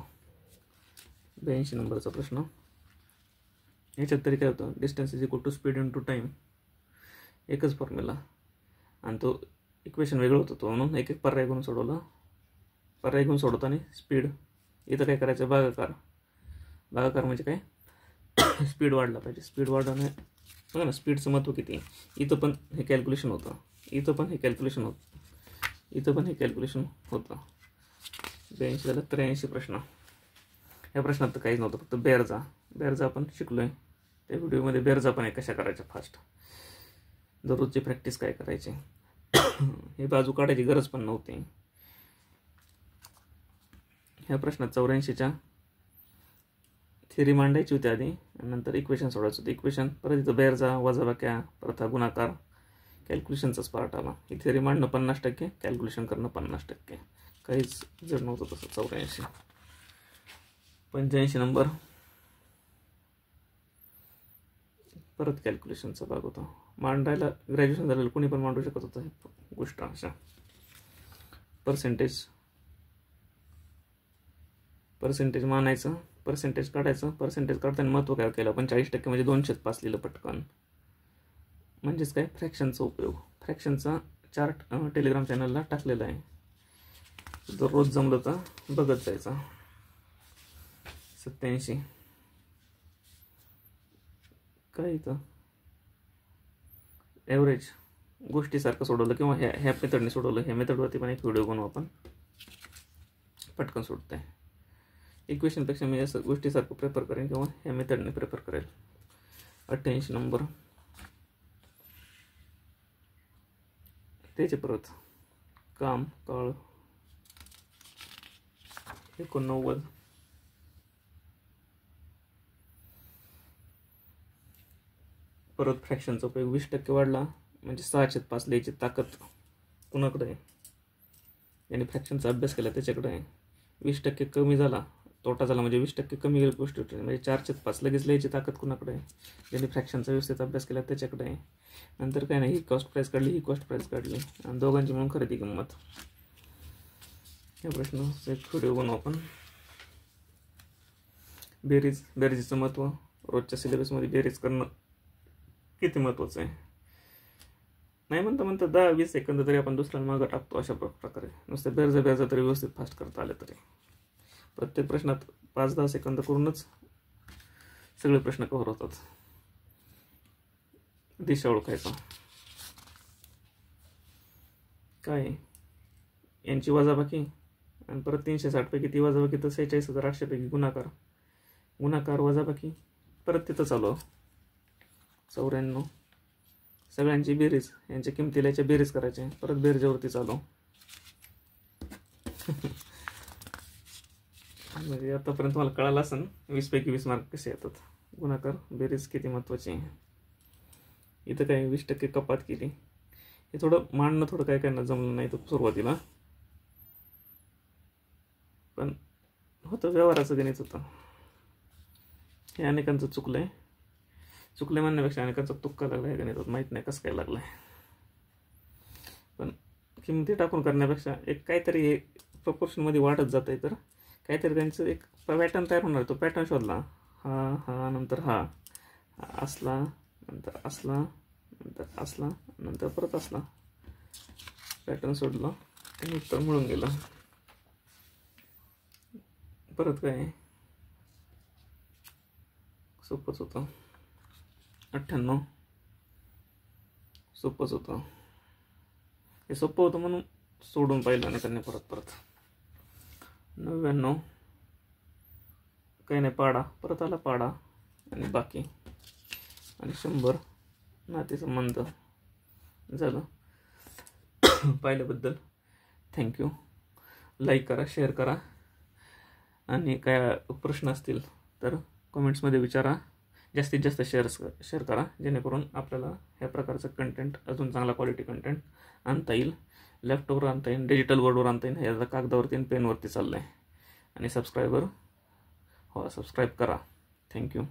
82 नंबरचा प्रश्न. याच्यात तरी काय होतं, distance is equal to speed into time, एकच फॉर्म्युला, आणि तो इक्वेशन वेगळं होतं. तो म्हणून एक एक पर्याय घेऊन सोडवलं. पर्याय घेऊन सोडवताना स्पीड, इथं काय करायचं, भागाकार म्हणजे काय, स्पीड वाढला पाहिजे. स्पीड वाढवणे बघा ना, स्पीडचं महत्त्व किती. इथं पण हे कॅल्क्युलेशन होतं, इथं पण हे कॅल्क्युलेशन होतं, इथं पण हे कॅल्क्युलेशन होतं. 82 झालं. 83 प्रश्न. या प्रश्नात तर काहीच नव्हतं, फक्त बेरजा आपण शिकलो आहे. त्या व्हिडिओमध्ये बेरजा पण आहे, कशा करायच्या फास्ट, दररोजची प्रॅक्टिस काय करायची. हे बाजू काढायची गरज पण नव्हती. ह्या प्रश्नात 84च्या थिअरी मांडायची होती आधी, आणि नंतर इक्वेशन सोडायचं होतं. इक्वेशन परत इथं बेरजा, वजाबाक्या, परत हा गुणाकार, कॅल्क्युलेशनचाच पार्ट आला. ही थिअरी मांडणं 50%, कॅल्क्युलेशन करणं 50%. काहीच जड नव्हतं तसं. 84. 85 नंबर परत कॅल्क्युलेशनचा भाग होता. मांडायला ग्रॅज्युएशन झालेलं कोणी पण मांडू शकत होतं गोष्ट. अशा पर्सेंटेज मानायचं, पर्सेंटेज काढायचं. पर्सेंटेज काढताना महत्त्व काय केलं आपण, 40% म्हणजे 205 लिहिलं पटकन. म्हणजेच काय, फ्रॅक्शनचा उपयोग. फ्रॅक्शनचा चार्ट टेलिग्राम चॅनलला टाकलेला आहे, दररोज जमलं तर बघत जायचा. 87 काय इथं, ॲव्हरेज गोष्टीसारखं सोडवलं किंवा ह्या मेथडने सोडवलं. ह्या मेथडवरती पण एक व्हिडिओ बनवू आपण. पटकन सुटतं आहे. इक्वेशनपेक्षा मी असं गोष्टीसारखं प्रेफर करेन किंवा ह्या मेथडने प्रेफर करेल. 88 नंबर. त्याचे परत काम काळ 89. परत फ्रॅक्शनचा उपयोग 20% वाढला म्हणजे 6/5 लिहायची ताकद कुणाकडे आहे? याने फ्रॅक्शनचा अभ्यास केला त्याच्याकडे आहे. 20% कमी झाला, तोटा झाला म्हणजे 20% कमी गोष्ट म्हणजे 4/5 लगेच लिहायची ताकद कुणाकडे आहे? ज्याने फ्रॅक्शनचा व्यवस्थित अभ्यास केला त्याच्याकडे आहे. नंतर काय नाही, ही कॉस्ट प्राईस काढली, ही कॉस्ट प्राईस काढली आणि दोघांची म्हणून खरेदी किंमत. या प्रश्नाचा एक व्हिडिओ बनवू आपण. बेरीजचं महत्त्व. रोजच्या सिलेबसमध्ये बेरीज करणं किती महत्त्वाचं आहे. नाही म्हणता 10-20 सेकंद तरी आपण दुसऱ्याला मागं टाकतो. अशा प्रकारे नुसतं बेरजा तरी व्यवस्थित फास्ट करता आले तरी प्रत्येक प्रश्नात 5-10 सेकंद करूनच सगळे प्रश्न कव्हर होतात. दिशा ओळखायचा काय यांची वजाबाकी आणि परत 360 पैकी ती वजाबाकी तर 46,800 पैकी गुणाकार वजाबाकी परत तिथं चालू 94. सगळ्यांची बेरीज, यांच्या किमतीला याच्या बेरीज करायचे, परत बेरजेवरती चालू. म्हणजे आतापर्यंत मला कळालं असेल 20 पैकी 20 मार्क कसे येतात. गुणाकार बेरीज किती महत्त्वाची आहे. इथं काय 20% कपात केली. हे थोडं मांडणं थोडं काय काय जमलं नाही तर सुरुवातीला, पण होतं व्यवहाराचं गणित होतं. हे अनेकांचं चुकलंय म्हणण्यापेक्षा अनेकांचा तुक्का लागला आहे गणितात. माहीत नाही कसं काय लागलं आहे, पण किमती टाकून करण्यापेक्षा एक काहीतरी हे प्रपोर्शनमध्ये वाढत जात आहे. तर काहीतरी त्यांचं एक पॅटर्न तयार होणार. तो पॅटर्न शोधला. हा नंतर हा असला, नंतर असला, नंतर असला, नंतर परत असला. पॅटर्न सोडला आणि उत्तर मिळून गेलं. परत काय सोपंच होतं. 98 सोपंच होतं. हे सोपं होतं म्हणून सोडून पाहिलं आणि त्यांनी परत 99 काही नाही, पाडा परत आला पाडा आणि बाकी आणि 100 नातेसंबंध झालं. पाहिल्याबद्दल थँक्यू. लाईक करा, शेअर करा आणि काय प्रश्न असतील तर कमेंट्समध्ये विचारा. जास्तीत जास्त शेअर करा जेणेकरून आपल्याला ह्या प्रकारचं कंटेंट, अजून चांगला क्वालिटी कंटेंट आणता येईल. लॅपटॉपवर आणता येईल, डिजिटल बोर्डवर आणता येईल. ह्याचा कागदावरती आणि पेनवरती चाललं आहे. आणि सबस्क्राईब करा. थँक्यू.